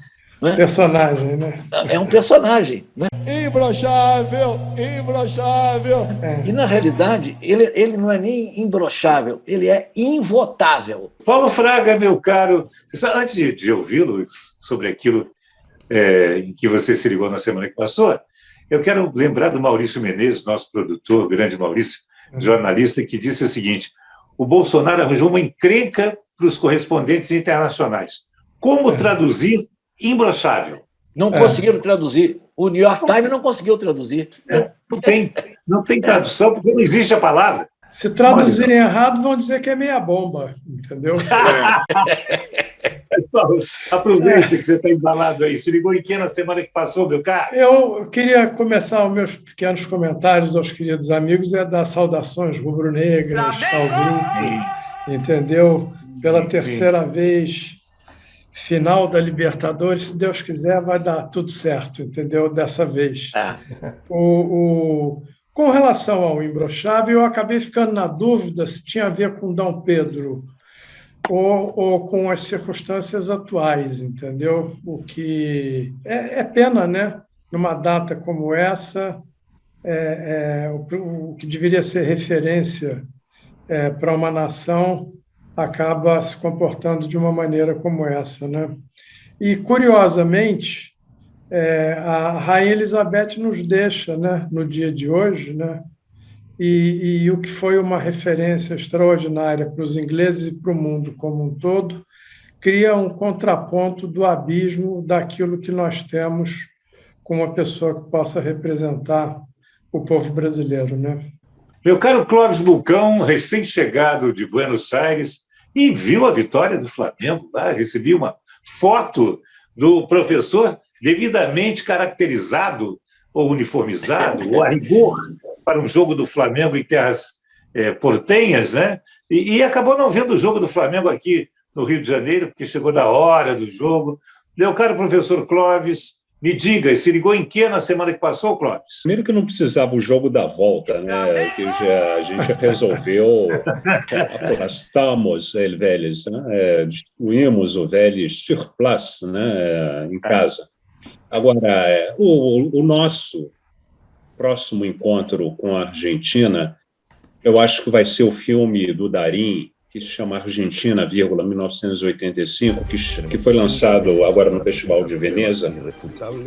Né? Personagem, né? É um personagem. Né? Imbrochável! E, na realidade, ele não é nem imbrochável, ele é invotável. Paulo Fraga, meu caro, antes de ouvi-lo sobre aquilo em que você se ligou na semana que passou, eu quero lembrar do Maurício Menezes, nosso produtor, grande Maurício, jornalista, que disse o seguinte: o Bolsonaro arranjou uma encrenca para os correspondentes internacionais. Como traduzir imbrochável? Não conseguiram traduzir. O New York Times não conseguiu traduzir. Não tem tradução, porque não existe a palavra. Se traduzirem errado, vão dizer que é meia bomba, entendeu? Paulo, aproveita que você está embalado aí. Se ligou em que na semana que passou, meu caro? Eu queria começar os meus pequenos comentários aos queridos amigos, dar saudações rubro-negras ao grupo, entendeu? Pela terceira vez, final da Libertadores, se Deus quiser, vai dar tudo certo, entendeu? Dessa vez. Com relação ao imbrochável, eu acabei ficando na dúvida se tinha a ver com Dom Pedro ou com as circunstâncias atuais, entendeu? O que é pena, né? Numa data como essa, o que deveria ser referência para uma nação acaba se comportando de uma maneira como essa, né? E, curiosamente, a Rainha Elizabeth nos deixa, né, no dia de hoje, né? E o que foi uma referência extraordinária para os ingleses e para o mundo como um todo, cria um contraponto do abismo daquilo que nós temos com uma pessoa que possa representar o povo brasileiro, né? Meu caro Clóvis Bulcão, recém-chegado de Buenos Aires, e viu a vitória do Flamengo lá, recebi uma foto do professor devidamente caracterizado ou uniformizado, ou a rigor, para um jogo do Flamengo em terras portenhas, né? E acabou não vendo o jogo do Flamengo aqui no Rio de Janeiro, porque chegou da hora do jogo. Meu caro professor Clóvis, me diga, se ligou em que na semana que passou, Clóvis? Primeiro que não precisava o jogo da volta, né? Que a gente resolveu, aplastamos o Vélez, né? Destruímos o Vélez sur place, né? Em casa. Agora, o nosso próximo encontro com a Argentina, eu acho que vai ser o filme do Darín, que se chama Argentina, 1985, que foi lançado agora no Festival de Veneza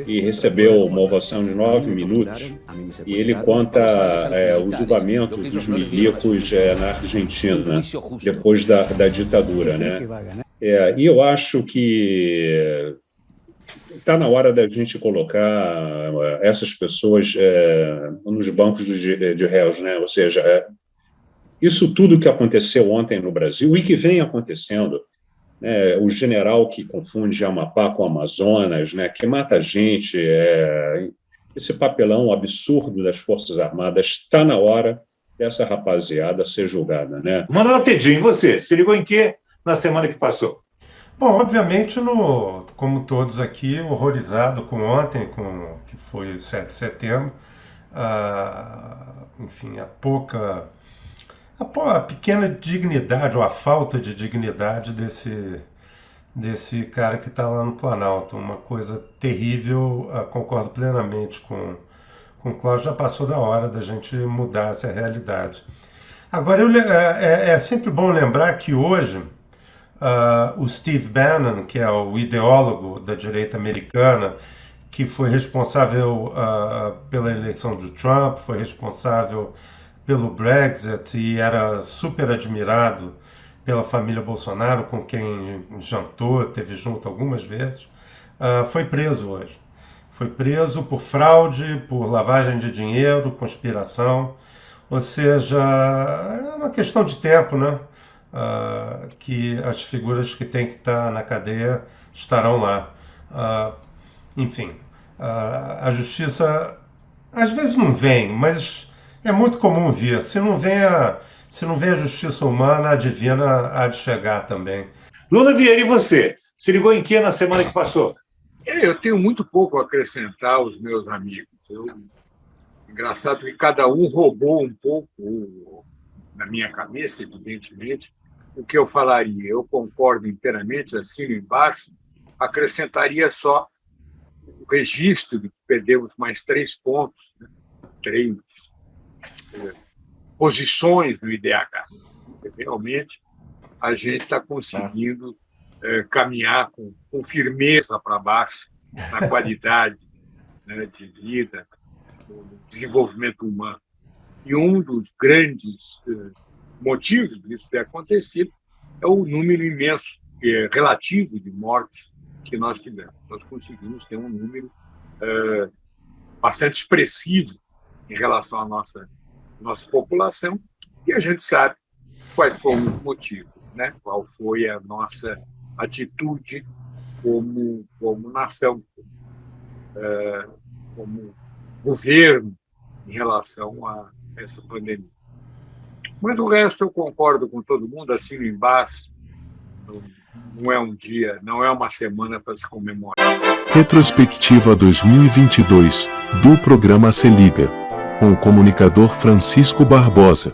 e recebeu uma ovação de 9 minutos. E ele conta o julgamento dos milicos na Argentina, depois da ditadura, né? E eu acho que está na hora da gente colocar essas pessoas nos bancos de réus, né? Ou seja, isso tudo que aconteceu ontem no Brasil e que vem acontecendo, né? O general que confunde Amapá com Amazonas, né? Que mata gente, esse papelão absurdo das Forças Armadas, está na hora dessa rapaziada ser julgada, né? Manuel Tedinho, você se ligou em que na semana que passou? Bom, obviamente, como todos aqui, horrorizado com ontem, que foi o 7 de setembro, enfim, a pequena dignidade, ou a falta de dignidade desse cara que está lá no Planalto. Uma coisa terrível, concordo plenamente com Com o Cláudio já passou da hora da gente mudar essa realidade. Agora, é sempre bom lembrar que hoje o Steve Bannon, que é o ideólogo da direita americana, que foi responsável pela eleição de Trump, foi responsável pelo Brexit e era super admirado pela família Bolsonaro, com quem jantou, teve junto algumas vezes, foi preso hoje. Foi preso por fraude, por lavagem de dinheiro, conspiração. Ou seja, é uma questão de tempo, né? Que as figuras que têm que estar na cadeia estarão lá. Enfim, a justiça às vezes não vem, mas é muito comum vir. Se não vem a justiça humana, a divina há de chegar também. Lula Vieira, e você? Se ligou em que na semana que passou? Eu tenho muito pouco a acrescentar aos meus amigos. Engraçado que cada um roubou um pouco na minha cabeça, evidentemente, o que eu falaria. Eu concordo inteiramente, assino embaixo, acrescentaria só o registro de que perdemos mais 3 pontos, né? 3 posições no IDH. Realmente, a gente está conseguindo caminhar com firmeza para baixo na qualidade, né, de vida, no desenvolvimento humano. E um dos grandes motivos disso ter acontecido é o número imenso, relativo de mortes que nós tivemos. Nós conseguimos ter um número bastante expressivo em relação à nossa população, e a gente sabe quais foram os motivos, né? Qual foi a nossa atitude como nação, como governo em relação a essa pandemia. Mas o resto eu concordo com todo mundo, assino embaixo. Não é um dia, não é uma semana para se comemorar. Retrospectiva 2022, do programa Se Liga, com o comunicador Francisco Barbosa.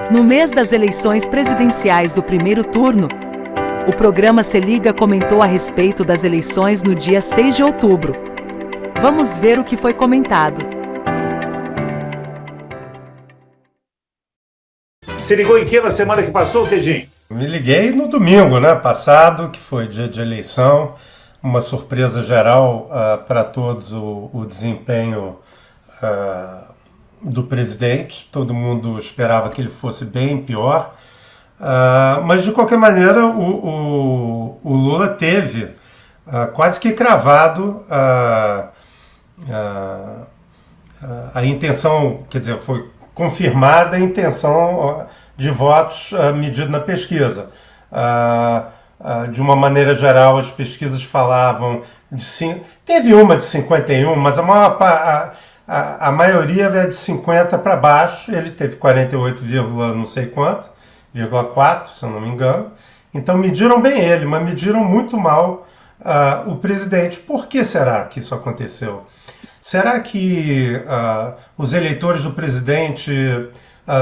No mês das eleições presidenciais do primeiro turno, o programa Se Liga comentou a respeito das eleições no dia 6 de outubro. Vamos ver o que foi comentado. Se ligou em que na semana que passou, Tedinho? Me liguei no domingo, né, passado, que foi dia de eleição. Uma surpresa geral para todos o desempenho do presidente. Todo mundo esperava que ele fosse bem pior. Mas, de qualquer maneira, o Lula teve quase que cravado a intenção, quer dizer, foi confirmada a intenção de votos medida na pesquisa. De uma maneira geral, as pesquisas falavam de... Teve uma de 51, mas a maioria é de 50 para baixo. Ele teve 48, não sei quanto, 4, se eu não me engano. Então mediram bem ele, mas mediram muito mal o presidente. Por que será que isso aconteceu? Será que os eleitores do presidente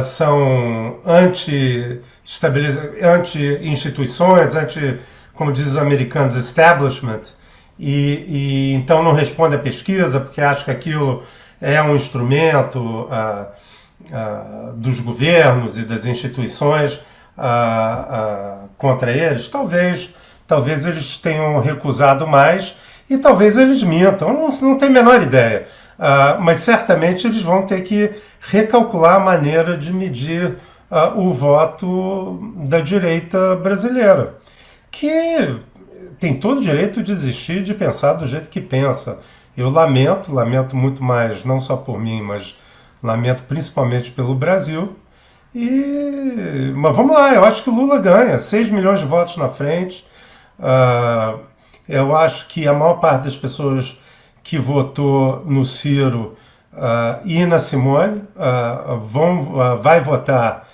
são anti-instituições, como dizem os americanos, establishment, e então não responde à pesquisa porque acha que aquilo é um instrumento dos governos e das instituições contra eles? Talvez eles tenham recusado mais e talvez eles mintam, não tenho a menor ideia. Mas certamente eles vão ter que recalcular a maneira de medir o voto da direita brasileira, que tem todo o direito de existir, de pensar do jeito que pensa. Eu lamento muito mais, não só por mim, mas lamento principalmente pelo Brasil. Mas vamos lá, eu acho que o Lula ganha, 6 milhões de votos na frente. Eu acho que a maior parte das pessoas que votou no Ciro e na Simone vai votar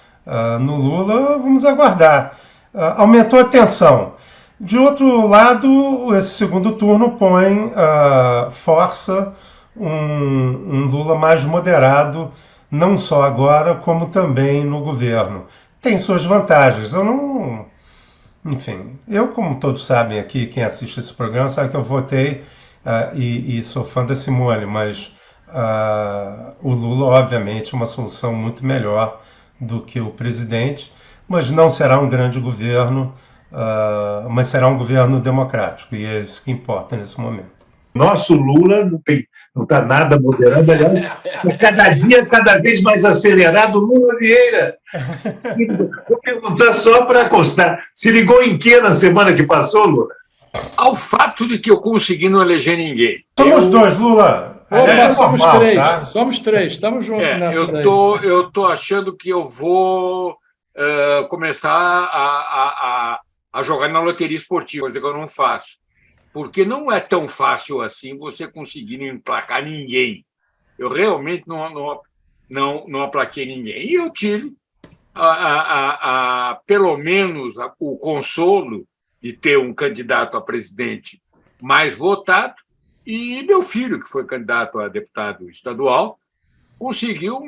no Lula. Vamos aguardar. Aumentou a tensão. De outro lado, esse segundo turno força um Lula mais moderado, não só agora, como também no governo. Tem suas vantagens. Eu Enfim, eu, como todos sabem aqui, quem assiste esse programa sabe que eu votei e sou fã da Simone, mas o Lula, obviamente, é uma solução muito melhor do que o presidente, mas não será um grande governo, mas será um governo democrático, e é isso que importa nesse momento. Nosso Lula não está nada moderado, aliás, cada dia, cada vez mais acelerado. Lula Vieira, vou perguntar só para constar, se ligou em que na semana que passou, Lula? Ao fato de que eu consegui não eleger ninguém. Somos dois, Lula. Somos três, tá? Somos três, estamos juntos nessa eu estou achando que eu vou começar a jogar na loteria esportiva, coisa que eu não faço. Porque não é tão fácil assim você conseguir não emplacar ninguém. Eu realmente não aplaquei ninguém. E eu tive, pelo menos, o consolo de ter um candidato a presidente mais votado, e meu filho, que foi candidato a deputado estadual, conseguiu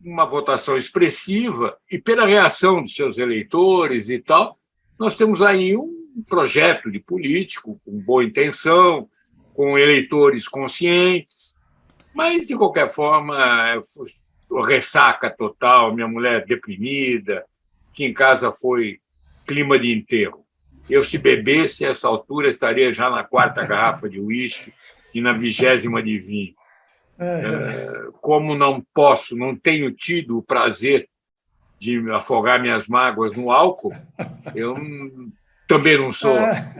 uma votação expressiva, e pela reação de seus eleitores e tal, nós temos aí um projeto de político com boa intenção, com eleitores conscientes, mas, de qualquer forma, ressaca total, minha mulher deprimida, que em casa foi clima de enterro. Eu, se bebesse, a essa altura, estaria já na 4ª garrafa de uísque e na 20ª de vinho. Como não tenho tido o prazer de afogar minhas mágoas no álcool, eu também não sou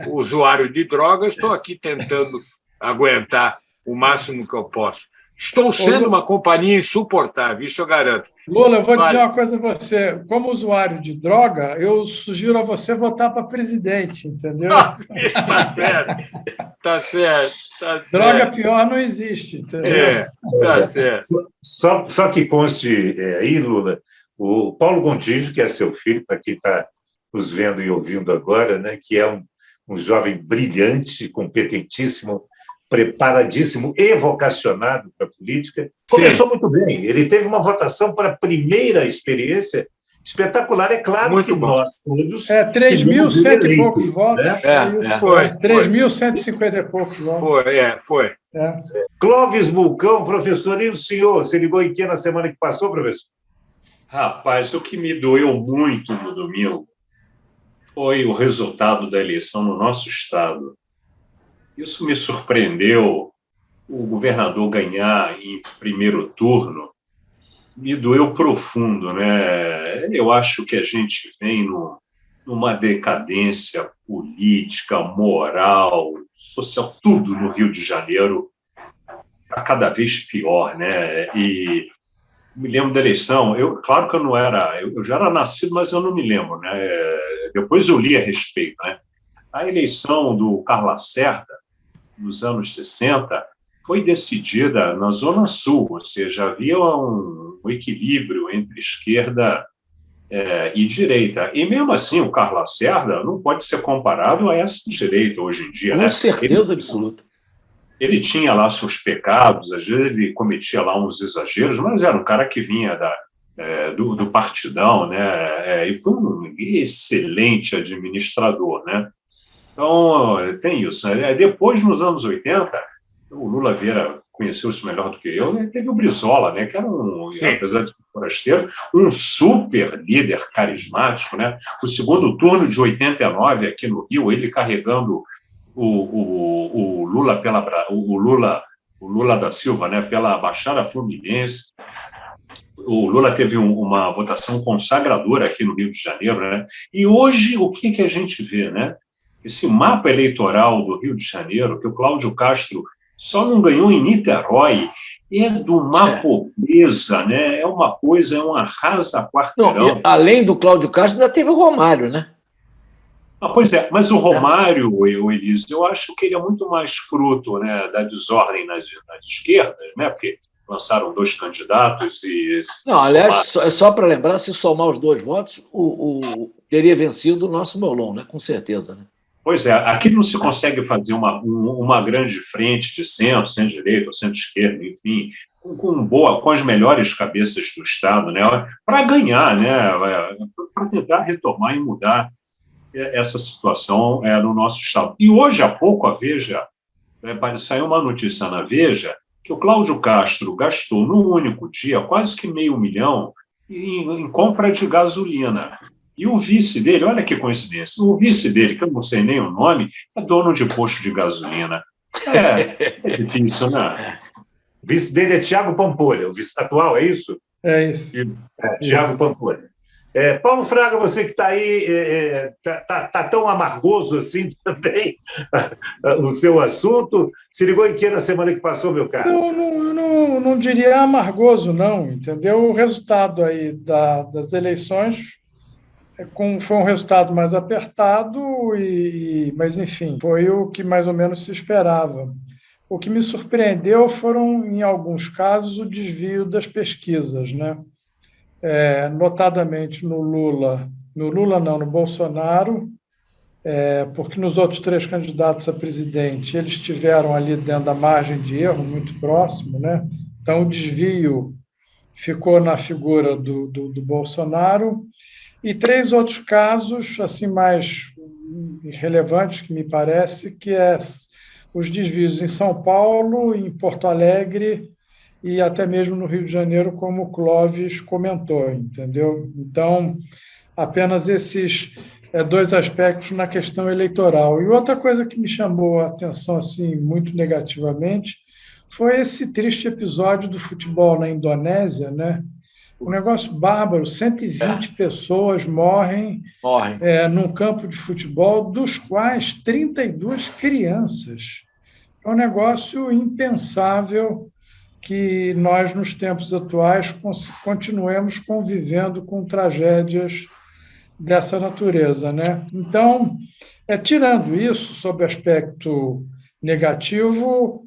usuário de drogas, estou aqui tentando aguentar o máximo que eu posso. Estou sendo uma companhia insuportável, isso eu garanto. Lula, eu vou dizer uma coisa a você. Como usuário de droga, eu sugiro a você votar para presidente, entendeu? Tá certo. Droga pior não existe, entendeu? Tá certo. Só que conste aí, Lula, o Paulo Gontijo, que é seu filho, para quem está nos vendo e ouvindo agora, né, que é um jovem brilhante, competentíssimo, preparadíssimo e vocacionado para a política, começou muito bem. Ele teve uma votação para a primeira experiência espetacular. É claro muito que bom. Nós todos... 3.100 e poucos votos. Né? Foi. 3.150 e poucos votos. Foi. Clóvis Vulcão, professor, e o senhor? Você ligou em que na semana que passou, professor? Rapaz, o que me doeu muito no domingo foi o resultado da eleição no nosso estado. Isso me surpreendeu, o governador ganhar em primeiro turno, me doeu profundo, né? Eu acho que a gente vem numa decadência política, moral, social, tudo no Rio de Janeiro está cada vez pior, né? E me lembro da eleição, claro que eu já era nascido, mas eu não me lembro, né? Depois eu li a respeito, né? A eleição do Carlos Lacerda, nos anos 60, foi decidida na Zona Sul, ou seja, havia um equilíbrio entre esquerda e direita. E, mesmo assim, o Carlos Lacerda não pode ser comparado a essa direita hoje em dia. Com certeza absoluta. Ele tinha lá seus pecados, às vezes ele cometia lá uns exageros, mas era um cara que vinha do partidão, né? E foi um excelente administrador, né? Então, tem isso. Depois, nos anos 80, o Lula Vieira conheceu isso melhor do que eu, né? Teve o Brizola, né? Que era apesar de ser forasteiro, um super líder carismático, né? O segundo turno de 89, aqui no Rio, ele carregando o Lula da Silva, né? Pela Baixada Fluminense. O Lula teve uma votação consagradora aqui no Rio de Janeiro, né? E hoje, o que a gente vê, né? Esse mapa eleitoral do Rio de Janeiro, que o Cláudio Castro só não ganhou em Niterói, é de uma pobreza, né? É uma coisa, é um arrasa-quarteirão. Além do Cláudio Castro, ainda teve o Romário, né? Pois é, mas o Romário, o Elísio, eu acho que ele é muito mais fruto, né, da desordem nas esquerdas, né? Porque lançaram 2 candidatos e... Não, aliás, só para lembrar, se somar os 2 votos, teria vencido o nosso Molon, né? Com certeza, né? Pois é, aqui não se consegue fazer uma grande frente de centro-direita ou centro-esquerda, enfim, com as melhores cabeças do Estado, né, para ganhar, né, para tentar retomar e mudar essa situação no nosso Estado. E hoje, há pouco, a Veja, saiu uma notícia na Veja que o Cláudio Castro gastou, num único dia, quase que R$500 mil em compra de gasolina. E o vice dele, olha que coincidência, o vice dele, que eu não sei nem o nome, é dono de posto de gasolina. É difícil, né? O vice dele é Tiago Pampolha, o vice atual, é isso? É isso. Tiago Pampolha. Paulo Fraga, você que está aí, tá tão amargoso assim também o seu assunto. Se ligou em que na semana que passou, meu caro? Eu não diria amargoso, não, entendeu? O resultado aí das eleições foi um resultado mais apertado, mas, enfim, foi o que mais ou menos se esperava. O que me surpreendeu foram, em alguns casos, o desvio das pesquisas, né? Notadamente no Bolsonaro, porque nos outros 3 candidatos a presidente eles estiveram ali dentro da margem de erro muito próximo, né? Então o desvio ficou na figura do Bolsonaro, e 3 outros casos assim mais relevantes que me parece que os desvios em São Paulo, em Porto Alegre e até mesmo no Rio de Janeiro, como o Clóvis comentou, entendeu? Então, apenas esses 2 aspectos na questão eleitoral. E outra coisa que me chamou a atenção assim, muito negativamente foi esse triste episódio do futebol na Indonésia, né? Um negócio bárbaro, 120 pessoas morrem num campo de futebol, dos quais 32 crianças. É um negócio impensável que nós, nos tempos atuais, continuemos convivendo com tragédias dessa natureza, né? Então, tirando isso, sob aspecto negativo,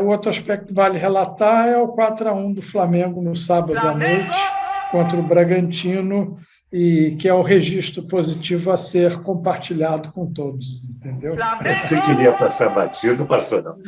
o outro aspecto que vale relatar é o 4-1 do Flamengo no sábado à noite contra o Bragantino, e que é o registro positivo a ser compartilhado com todos, entendeu? Você queria passar batido, não passou, não.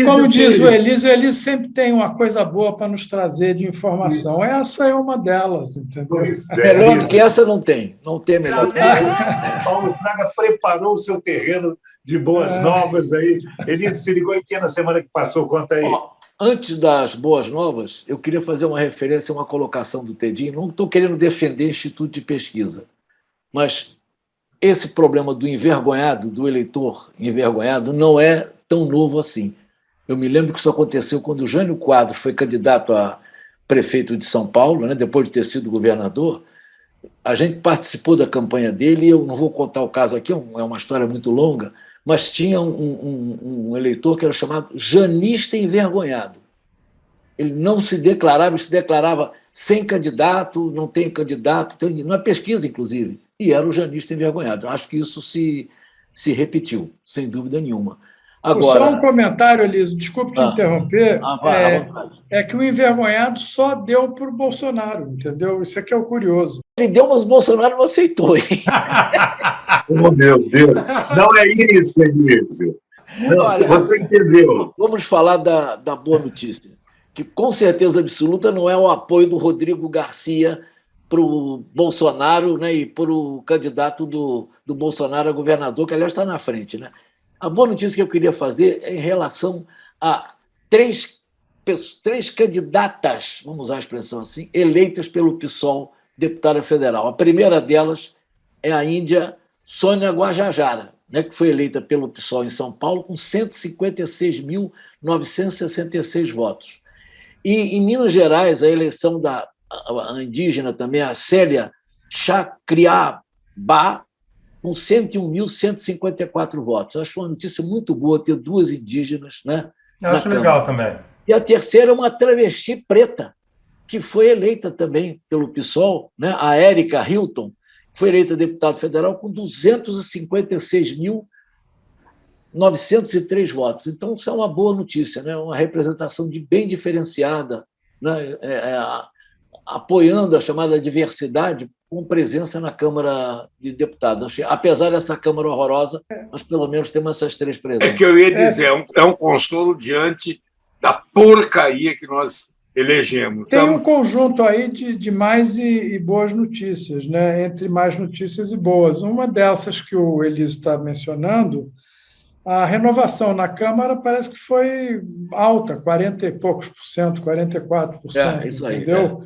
Como diz o Elísio sempre tem uma coisa boa para nos trazer de informação. Isso. Essa é uma delas, entendeu? Melhor do que essa não tem. Não tem melhor do que essa. Paulo Fraga preparou o seu terreno de boas novas aí. Elísio, se ligou em que na semana que passou? Conta aí. Antes das boas novas, eu queria fazer uma referência a uma colocação do Tedinho. Não estou querendo defender instituto de pesquisa, mas esse problema do envergonhado, do eleitor envergonhado, não é tão novo assim. Eu me lembro que isso aconteceu quando o Jânio Quadros foi candidato a prefeito de São Paulo, né, depois de ter sido governador. A gente participou da campanha dele, e eu não vou contar o caso aqui, é uma história muito longa, mas tinha um eleitor que era chamado janista envergonhado. Ele não se declarava, ele se declarava sem candidato, não tem candidato, na pesquisa, inclusive, e era o janista envergonhado. Acho que isso se repetiu, sem dúvida nenhuma. Agora, só um comentário, Elísio, desculpe te interromper, é que o envergonhado só deu para o Bolsonaro, entendeu? Isso aqui é o curioso. Ele deu, mas o Bolsonaro não aceitou, hein? Oh, meu Deus! Não é isso, Elísio. Você entendeu. Vamos falar da boa notícia, que com certeza absoluta não é o apoio do Rodrigo Garcia para o Bolsonaro, né, e para o candidato do Bolsonaro a governador, que, aliás, está na frente, né? A boa notícia que eu queria fazer é em relação a três candidatas, vamos usar a expressão assim, eleitas pelo PSOL, deputada federal. A primeira delas é a índia Sônia Guajajara, né, que foi eleita pelo PSOL em São Paulo com 156.966 votos. E em Minas Gerais, a eleição da indígena também, a Célia Chacriabá, com 101.154 votos. Acho uma notícia muito boa ter 2 indígenas, né? Eu acho legal também. E a terceira é uma travesti preta, que foi eleita também pelo PSOL, né? A Érica Hilton, que foi eleita deputada federal com 256.903 votos. Então, isso é uma boa notícia, né? Uma representação bem diferenciada, né? Apoiando a chamada diversidade, com presença na Câmara de Deputados. Apesar dessa Câmara horrorosa, nós pelo menos temos essas 3 presenças. É que eu ia dizer, é um consolo diante da porcaria que nós elegemos. Tem um conjunto aí de mais e boas notícias, né? Entre mais notícias e boas. Uma dessas que o Elísio está mencionando, a renovação na Câmara parece que foi alta, 40 e poucos por cento, 44%, Isso aí, entendeu?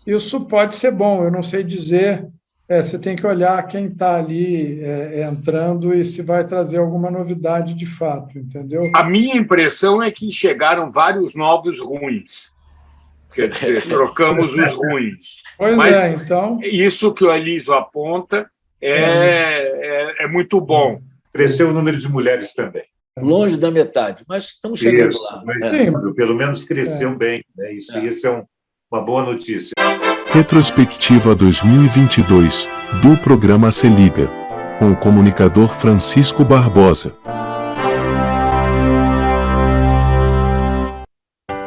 Isso pode ser bom, eu não sei dizer, você tem que olhar quem está ali entrando e se vai trazer alguma novidade de fato, entendeu? A minha impressão é que chegaram vários novos ruins. Quer dizer, trocamos os ruins. Pois Mas então... isso que o Elísio aponta é muito bom. Cresceu o número de mulheres também. Longe da metade, mas estamos chegando lá. Mas pelo menos cresceu bem. Né? Isso é uma boa notícia. Retrospectiva 2022, do programa Se Liga, com o comunicador Francisco Barbosa.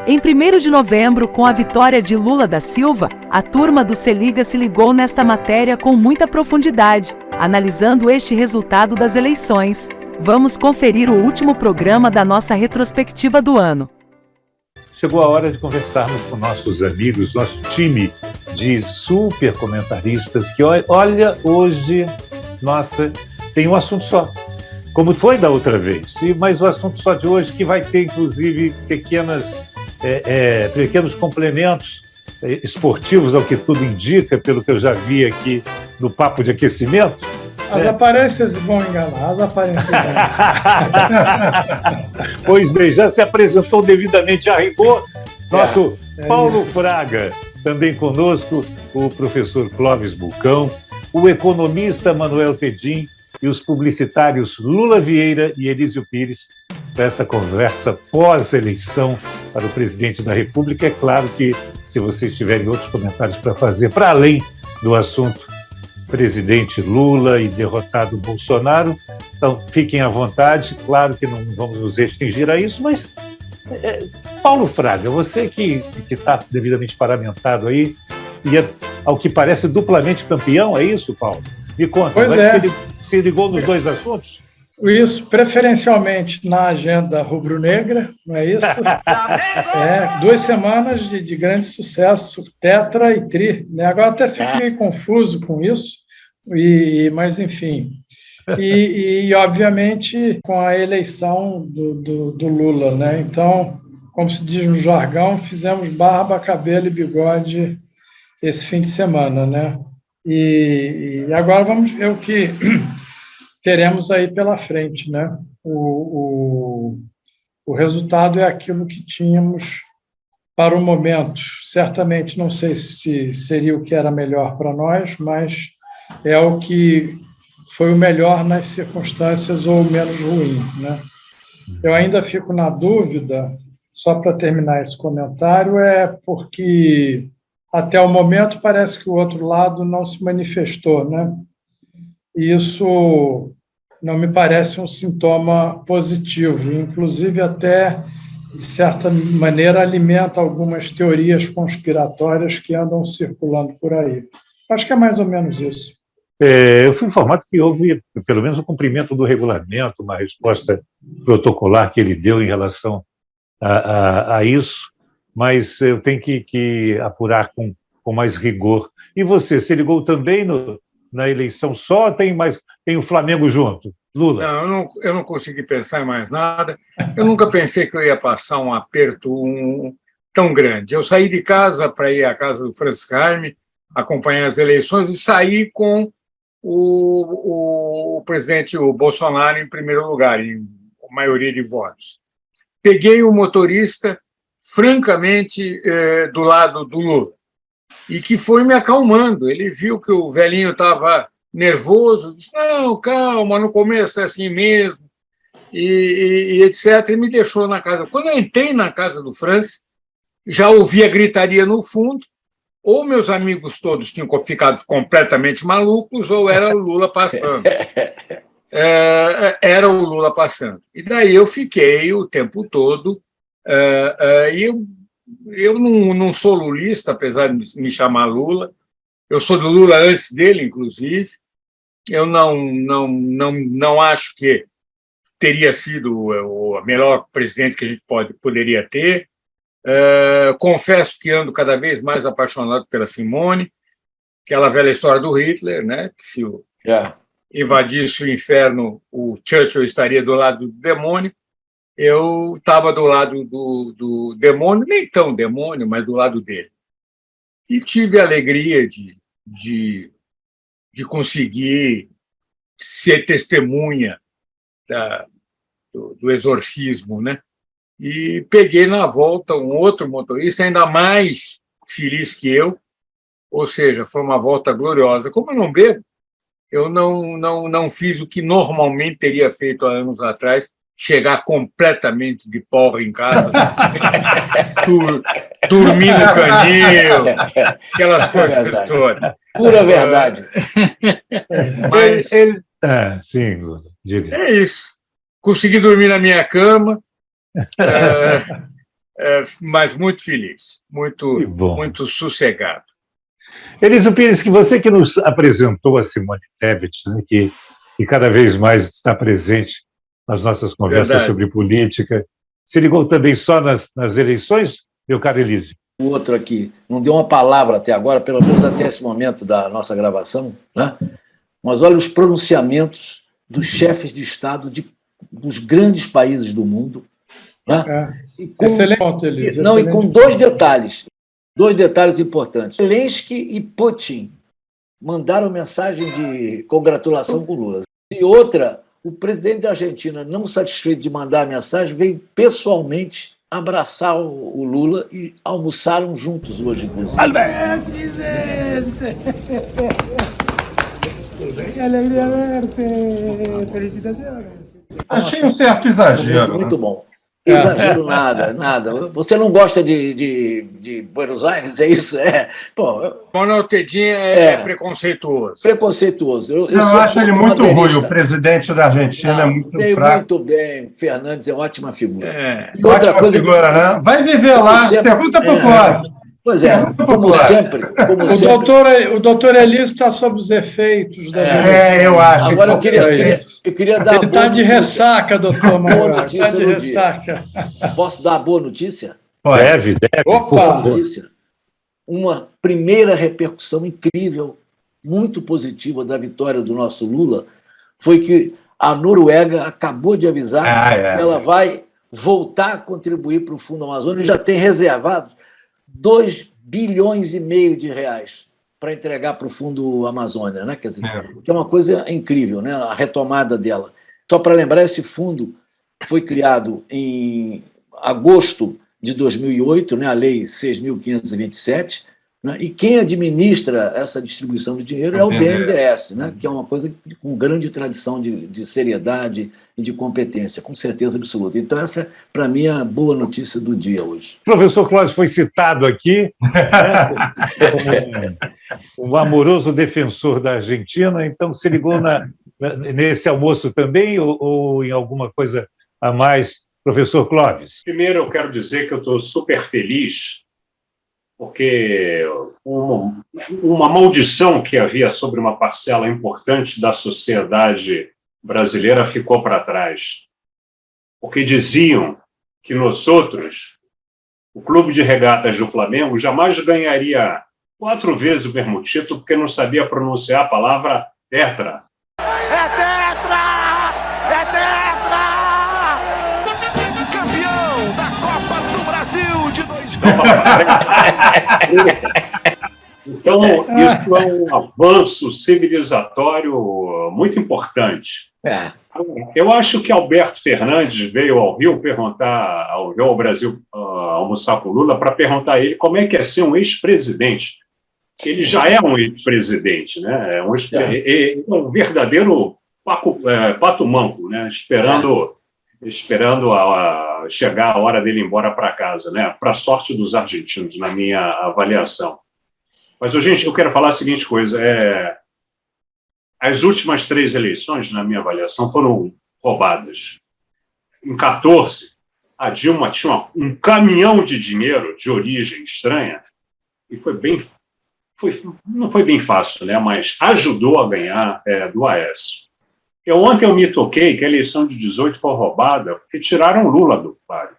Em 1º de novembro, com a vitória de Lula da Silva, a turma do Se Liga se ligou nesta matéria com muita profundidade, analisando este resultado das eleições. Vamos conferir o último programa da nossa retrospectiva do ano. Chegou a hora de conversarmos com nossos amigos, nosso time de super comentaristas, que olha, hoje, nossa, tem um assunto só, como foi da outra vez, mas o assunto só de hoje que vai ter, inclusive, pequenos complementos esportivos, ao que tudo indica, pelo que eu já vi aqui no papo de aquecimento. As aparências vão enganar, as aparências vão enganar. Pois bem, já se apresentou devidamente a rigor nosso Paulo Fraga, também conosco o professor Clóvis Bulcão, o economista Manuel Tedim e os publicitários Lula Vieira e Elísio Pires, para essa conversa pós-eleição para o presidente da República. É claro que, se vocês tiverem outros comentários para fazer, para além do assunto presidente Lula e derrotado Bolsonaro, então fiquem à vontade. Claro que não vamos nos restringir a isso, mas Paulo Fraga, você que está devidamente paramentado aí, e ao que parece duplamente campeão, é isso, Paulo? Me conta, se ligou nos dois assuntos? Isso, preferencialmente na agenda rubro-negra, não é isso? 2 semanas de grande sucesso, tetra e tri. Né? Agora até fico meio confuso com isso, mas enfim. E obviamente, com a eleição do Lula. Né? Então, como se diz no jargão, fizemos barba, cabelo e bigode esse fim de semana. Né? E agora vamos ver o que teremos aí pela frente, né? O resultado é aquilo que tínhamos para o momento. Certamente, não sei se seria o que era melhor para nós, mas é o que foi o melhor nas circunstâncias ou menos ruim, né? Eu ainda fico na dúvida, só para terminar esse comentário, porque até o momento parece que o outro lado não se manifestou, né? Isso não me parece um sintoma positivo, inclusive até, de certa maneira, alimenta algumas teorias conspiratórias que andam circulando por aí. Acho que é mais ou menos isso. Eu fui informado que houve, pelo menos, o cumprimento do regulamento, uma resposta protocolar que ele deu em relação a isso, mas eu tenho que apurar com mais rigor. E você, se ligou também na eleição só, tem o Flamengo junto? Lula? Não, eu não consegui pensar em mais nada. Eu nunca pensei que eu ia passar um aperto tão grande. Eu saí de casa para ir à casa do Francis Jaime, acompanhar as eleições, e saí com o presidente Bolsonaro em primeiro lugar, em maioria de votos. Peguei o motorista, francamente, do lado do Lula, e que foi me acalmando. Ele viu que o velhinho estava nervoso, disse, não, calma, no começo é assim mesmo, e etc., e me deixou na casa. Quando eu entrei na casa do Francis, já ouvi a gritaria no fundo, ou meus amigos todos tinham ficado completamente malucos, ou era o Lula passando. Era o Lula passando. E daí eu fiquei o tempo todo, e eu não sou lulista, apesar de me chamar Lula. Eu sou do Lula antes dele, inclusive. Eu não acho que teria sido o melhor presidente que a gente poderia ter. Confesso que ando cada vez mais apaixonado pela Simone, aquela velha história do Hitler, né? Que se invadisse o inferno, o Churchill estaria do lado do demônio. Eu estava do lado do demônio, nem tão demônio, mas do lado dele. E tive a alegria de conseguir ser testemunha do exorcismo, né? E peguei na volta um outro motorista, ainda mais feliz que eu, ou seja, foi uma volta gloriosa. Como eu não bebo, eu não fiz o que normalmente teria feito há anos atrás, chegar completamente de porra em casa, dormir no canil, aquelas coisas todas. Pura verdade. Mas sim, diga. É isso. Consegui dormir na minha cama, mas muito feliz, muito sossegado. Elísio Pires, que você que nos apresentou a Simone Tebet, né, que cada vez mais está presente nas nossas conversas sobre política. Se ligou também só nas eleições, meu caro Elísio? O outro aqui não deu uma palavra até agora, pelo menos até esse momento da nossa gravação, né? Mas olha os pronunciamentos dos chefes de Estado dos grandes países do mundo. Né? Excelente, Elísio. E com dois detalhes importantes. Zelensky e Putin mandaram mensagem de congratulação com Lula. E outra, o presidente da Argentina, não satisfeito de mandar a mensagem, veio pessoalmente abraçar o Lula e almoçaram juntos hoje, inclusive. Que alegria verte. Felicitações. Achei um certo exagero. Muito bom. Exagero nada. Você não gosta de Buenos Aires, é isso? Pô, Manuel Tedinho é preconceituoso. Preconceituoso. Eu acho ele muito ruim. O presidente da Argentina é muito fraco. Muito bem. Fernandes é ótima figura. E outra ótima coisa figura, né? Vai viver lá. Pergunta para o Cláudio. Pois é, como sempre. O doutor Elísio está sob os efeitos da gente. Eu acho. Agora eu queria dar. Ele está de ressaca, doutor Manuel. Está de ressaca. Posso dar a boa notícia? Deve. Opa! Notícia. Uma primeira repercussão incrível, muito positiva da vitória do nosso Lula foi que a Noruega acabou de avisar que ela vai voltar a contribuir para o Fundo Amazônia e já tem reservado 2,5 bilhões de reais para entregar para o Fundo Amazônia, né? Quer dizer, que é uma coisa incrível, né? A retomada dela. Só para lembrar, esse fundo foi criado em agosto de 2008, né? A Lei 6.527, né? E quem administra essa distribuição de dinheiro é o BNDES, né? Que é uma coisa com grande tradição de seriedade e de competência, com certeza absoluta. Então, essa, para mim, é a boa notícia do dia hoje. O professor Cláudio foi citado aqui, né, como um amoroso defensor da Argentina, então se ligou nesse almoço também ou em alguma coisa a mais, professor Clóvis? Primeiro, eu quero dizer que eu estou super feliz porque uma maldição que havia sobre uma parcela importante da sociedade brasileira ficou para trás. Porque diziam que nós outros, o Clube de Regatas do Flamengo jamais ganharia 4 vezes o mesmo título porque não sabia pronunciar a palavra tetra. É tetra! É tetra! Campeão da Copa do Brasil de 2000! Então, isso é um avanço civilizatório muito importante. Eu acho que Alberto Fernandes veio ao Rio ao Brasil almoçar com o Lula para perguntar a ele como é que é ser um ex-presidente. Ele já é um ex-presidente, né? É um verdadeiro pato manco, né? Esperando chegar a hora dele ir embora para casa, né? Para a sorte dos argentinos, na minha avaliação. Mas, gente, eu quero falar a seguinte coisa. As últimas 3 eleições, na minha avaliação, foram roubadas. Em 14, a Dilma tinha um caminhão de dinheiro de origem estranha e não foi bem fácil, né? Mas ajudou a ganhar do Aécio. Ontem eu me toquei que a eleição de 18 foi roubada porque tiraram Lula do páreo.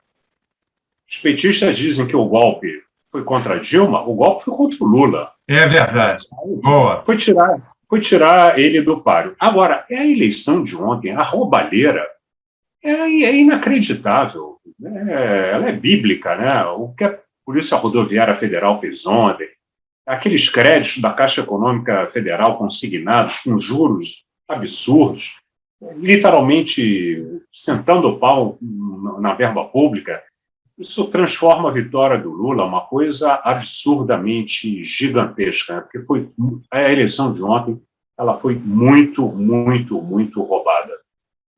Os petistas dizem que o golpe foi contra Dilma, o golpe foi contra o Lula. É verdade. Boa. Foi tirar ele do páreo. Agora, a eleição de ontem, a roubalheira, é inacreditável. Ela é bíblica, né? O que a Polícia Rodoviária Federal fez ontem, aqueles créditos da Caixa Econômica Federal consignados com juros absurdos, literalmente sentando o pau na verba pública, isso transforma a vitória do Lula uma coisa absurdamente gigantesca, né? Porque a eleição de ontem ela foi muito, muito, muito roubada,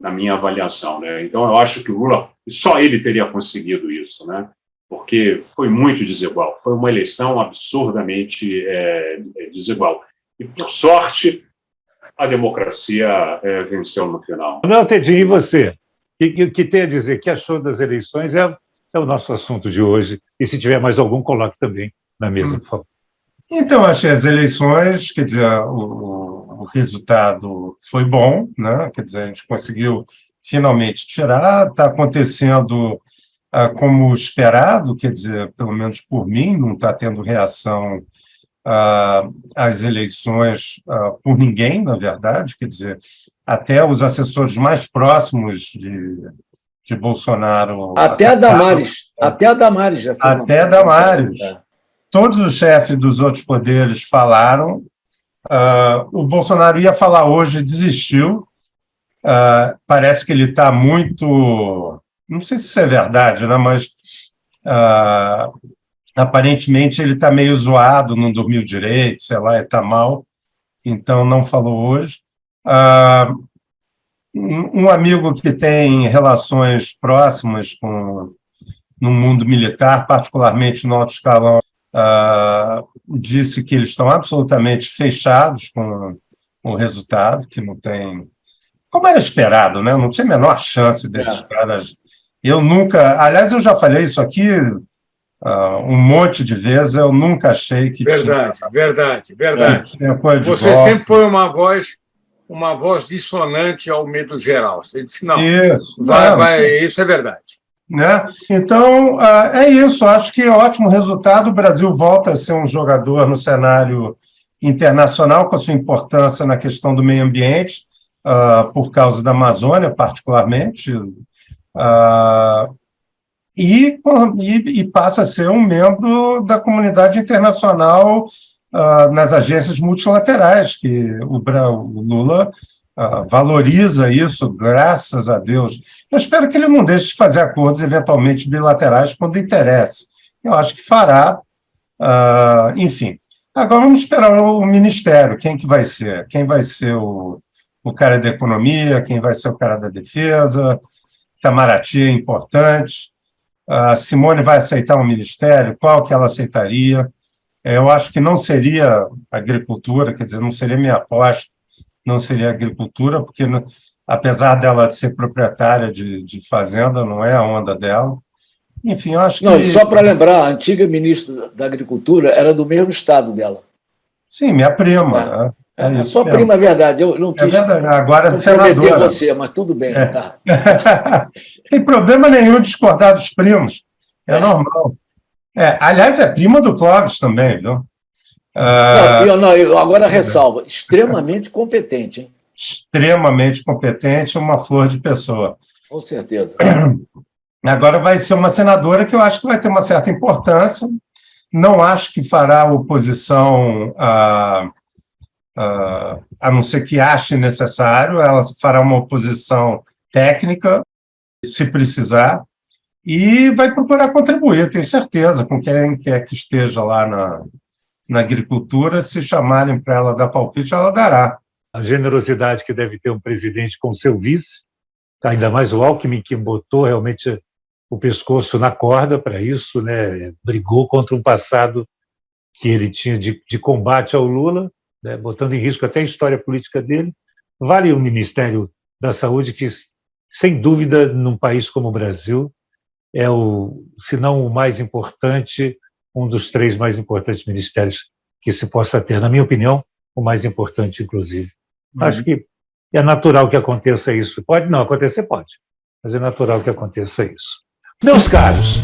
na minha avaliação, né? Então, eu acho que o Lula, só ele teria conseguido isso, né? Porque foi muito desigual. Foi uma eleição absurdamente desigual. E, por sorte, a democracia venceu no final. Não, Tedinho, e você? O que tem a dizer? O que achou das eleições? É o nosso assunto de hoje. E se tiver mais algum, coloque também na mesa, por favor. Então, achei as eleições, quer dizer, o resultado foi bom, né? Quer dizer, a gente conseguiu finalmente tirar, está acontecendo como esperado, quer dizer, pelo menos por mim, não está tendo reação às eleições por ninguém, na verdade, quer dizer, até os assessores mais próximos de Bolsonaro... Até a Damares já foi. Até a Damares. Todos os chefes dos outros poderes falaram. O Bolsonaro ia falar hoje, desistiu. Parece que ele está muito... Não sei se isso é verdade, né? Mas aparentemente ele está meio zoado, não dormiu direito, sei lá, ele está mal, então não falou hoje. Um amigo que tem relações próximas no mundo militar, particularmente no alto escalão, disse que eles estão absolutamente fechados com o resultado, que não tem... Como era esperado, né? Não tinha a menor chance desses caras. Eu nunca... Aliás, eu já falei isso aqui um monte de vezes, eu nunca achei que Verdade. tinha coisa de Você golpe. sempre foi uma voz dissonante ao medo geral. Você disse, não, Isso, isso é verdade. Né? Então, é isso. Acho que é um ótimo resultado. O Brasil volta a ser um jogador no cenário internacional, com a sua importância na questão do meio ambiente, por causa da Amazônia, particularmente, e passa a ser um membro da comunidade internacional nas agências multilaterais, que o Lula valoriza isso, graças a Deus. Eu espero que ele não deixe de fazer acordos, eventualmente, bilaterais, quando interesse. Eu acho que fará, enfim. Agora vamos esperar o Ministério, quem que vai ser? Quem vai ser o cara da economia, quem vai ser o cara da defesa? Itamaraty é importante. A Simone vai aceitar um ministério? Qual que ela aceitaria? Eu acho que não seria agricultura, quer dizer, não seria minha aposta, não seria agricultura, porque, apesar dela ser proprietária de fazenda, não é a onda dela. Enfim, eu acho que... Não, só para lembrar, a antiga ministra da Agricultura era do mesmo estado dela. Sim, minha prima. É isso sua mesmo. prima, é verdade. Eu não quis verdade. Agora não senadora. Você, mas tudo bem. Tá. Tem problema nenhum discordar dos primos. É normal. Aliás, é prima do Clóvis também, viu? Eu agora ressalvo, extremamente competente, hein? Extremamente competente, uma flor de pessoa. Com certeza. Agora vai ser uma senadora que eu acho que vai ter uma certa importância. Não acho que fará oposição a não ser que ache necessário. Ela fará uma oposição técnica, se precisar, e vai procurar contribuir, tenho certeza, com quem quer que esteja lá na agricultura. Se chamarem para ela dar palpite, ela dará. A generosidade que deve ter um presidente com seu vice, ainda mais o Alckmin, que botou realmente o pescoço na corda para isso, né? Brigou contra um passado que ele tinha de combate ao Lula, né? Botando em risco até a história política dele. Vale o Ministério da Saúde, que, sem dúvida, num país como o Brasil, é se não o mais importante, um dos 3 mais importantes ministérios que se possa ter. Na minha opinião, o mais importante, inclusive. Acho que é natural que aconteça isso. Pode não acontecer, pode, mas é natural que aconteça isso. Meus caros,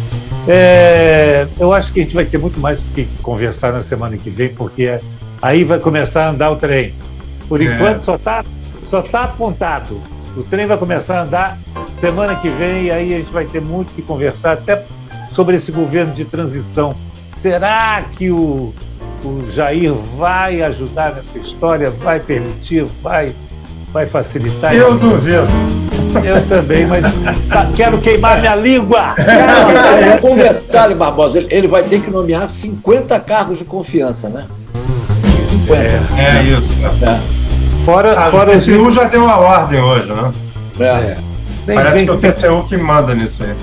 Eu acho que a gente vai ter muito mais o que conversar na semana que vem, porque aí vai começar a andar o trem. Por enquanto só tá apontado. O trem vai começar a andar semana que vem, e aí a gente vai ter muito que conversar, até sobre esse governo de transição. Será que o Jair vai ajudar nessa história? Vai permitir? Vai facilitar? Eu duvido. Eu também, mas quero queimar minha língua! Um detalhe, Barbosa, ele vai ter que nomear 50 cargos de confiança, né? 50. É isso. Fora o TCU já deu uma ordem hoje, né? Parece que é o TCU que manda nisso aí.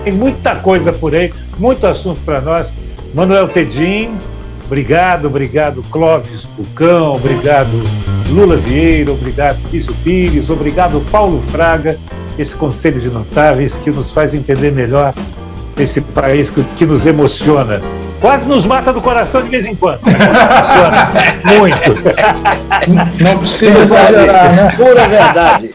Tem muita coisa por aí, muito assunto para nós. Manuel Tedim, obrigado Clóvis Bucão, obrigado Lula Vieira, obrigado Kísio Pires, obrigado Paulo Fraga, esse conselho de notáveis que nos faz entender melhor esse país que nos emociona. Quase nos mata do coração de vez em quando. Emociona muito. Não precisa exagerar, né? Pura verdade.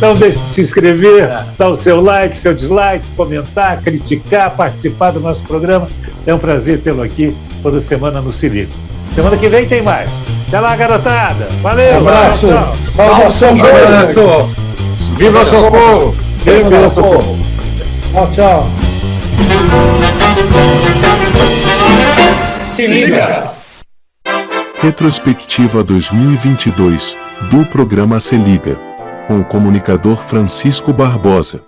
Não deixe de se inscrever, dar o seu like, seu dislike, comentar, criticar, participar do nosso programa. É um prazer tê-lo aqui toda semana no Se Liga. Semana que vem tem mais. Até lá, garotada. Valeu. Abraço. Salvação, Abraço. Viva Socorro. Viva Socorro. Tchau. Se liga! Retrospectiva 2022 do programa Se Liga, com o comunicador Francisco Barbosa.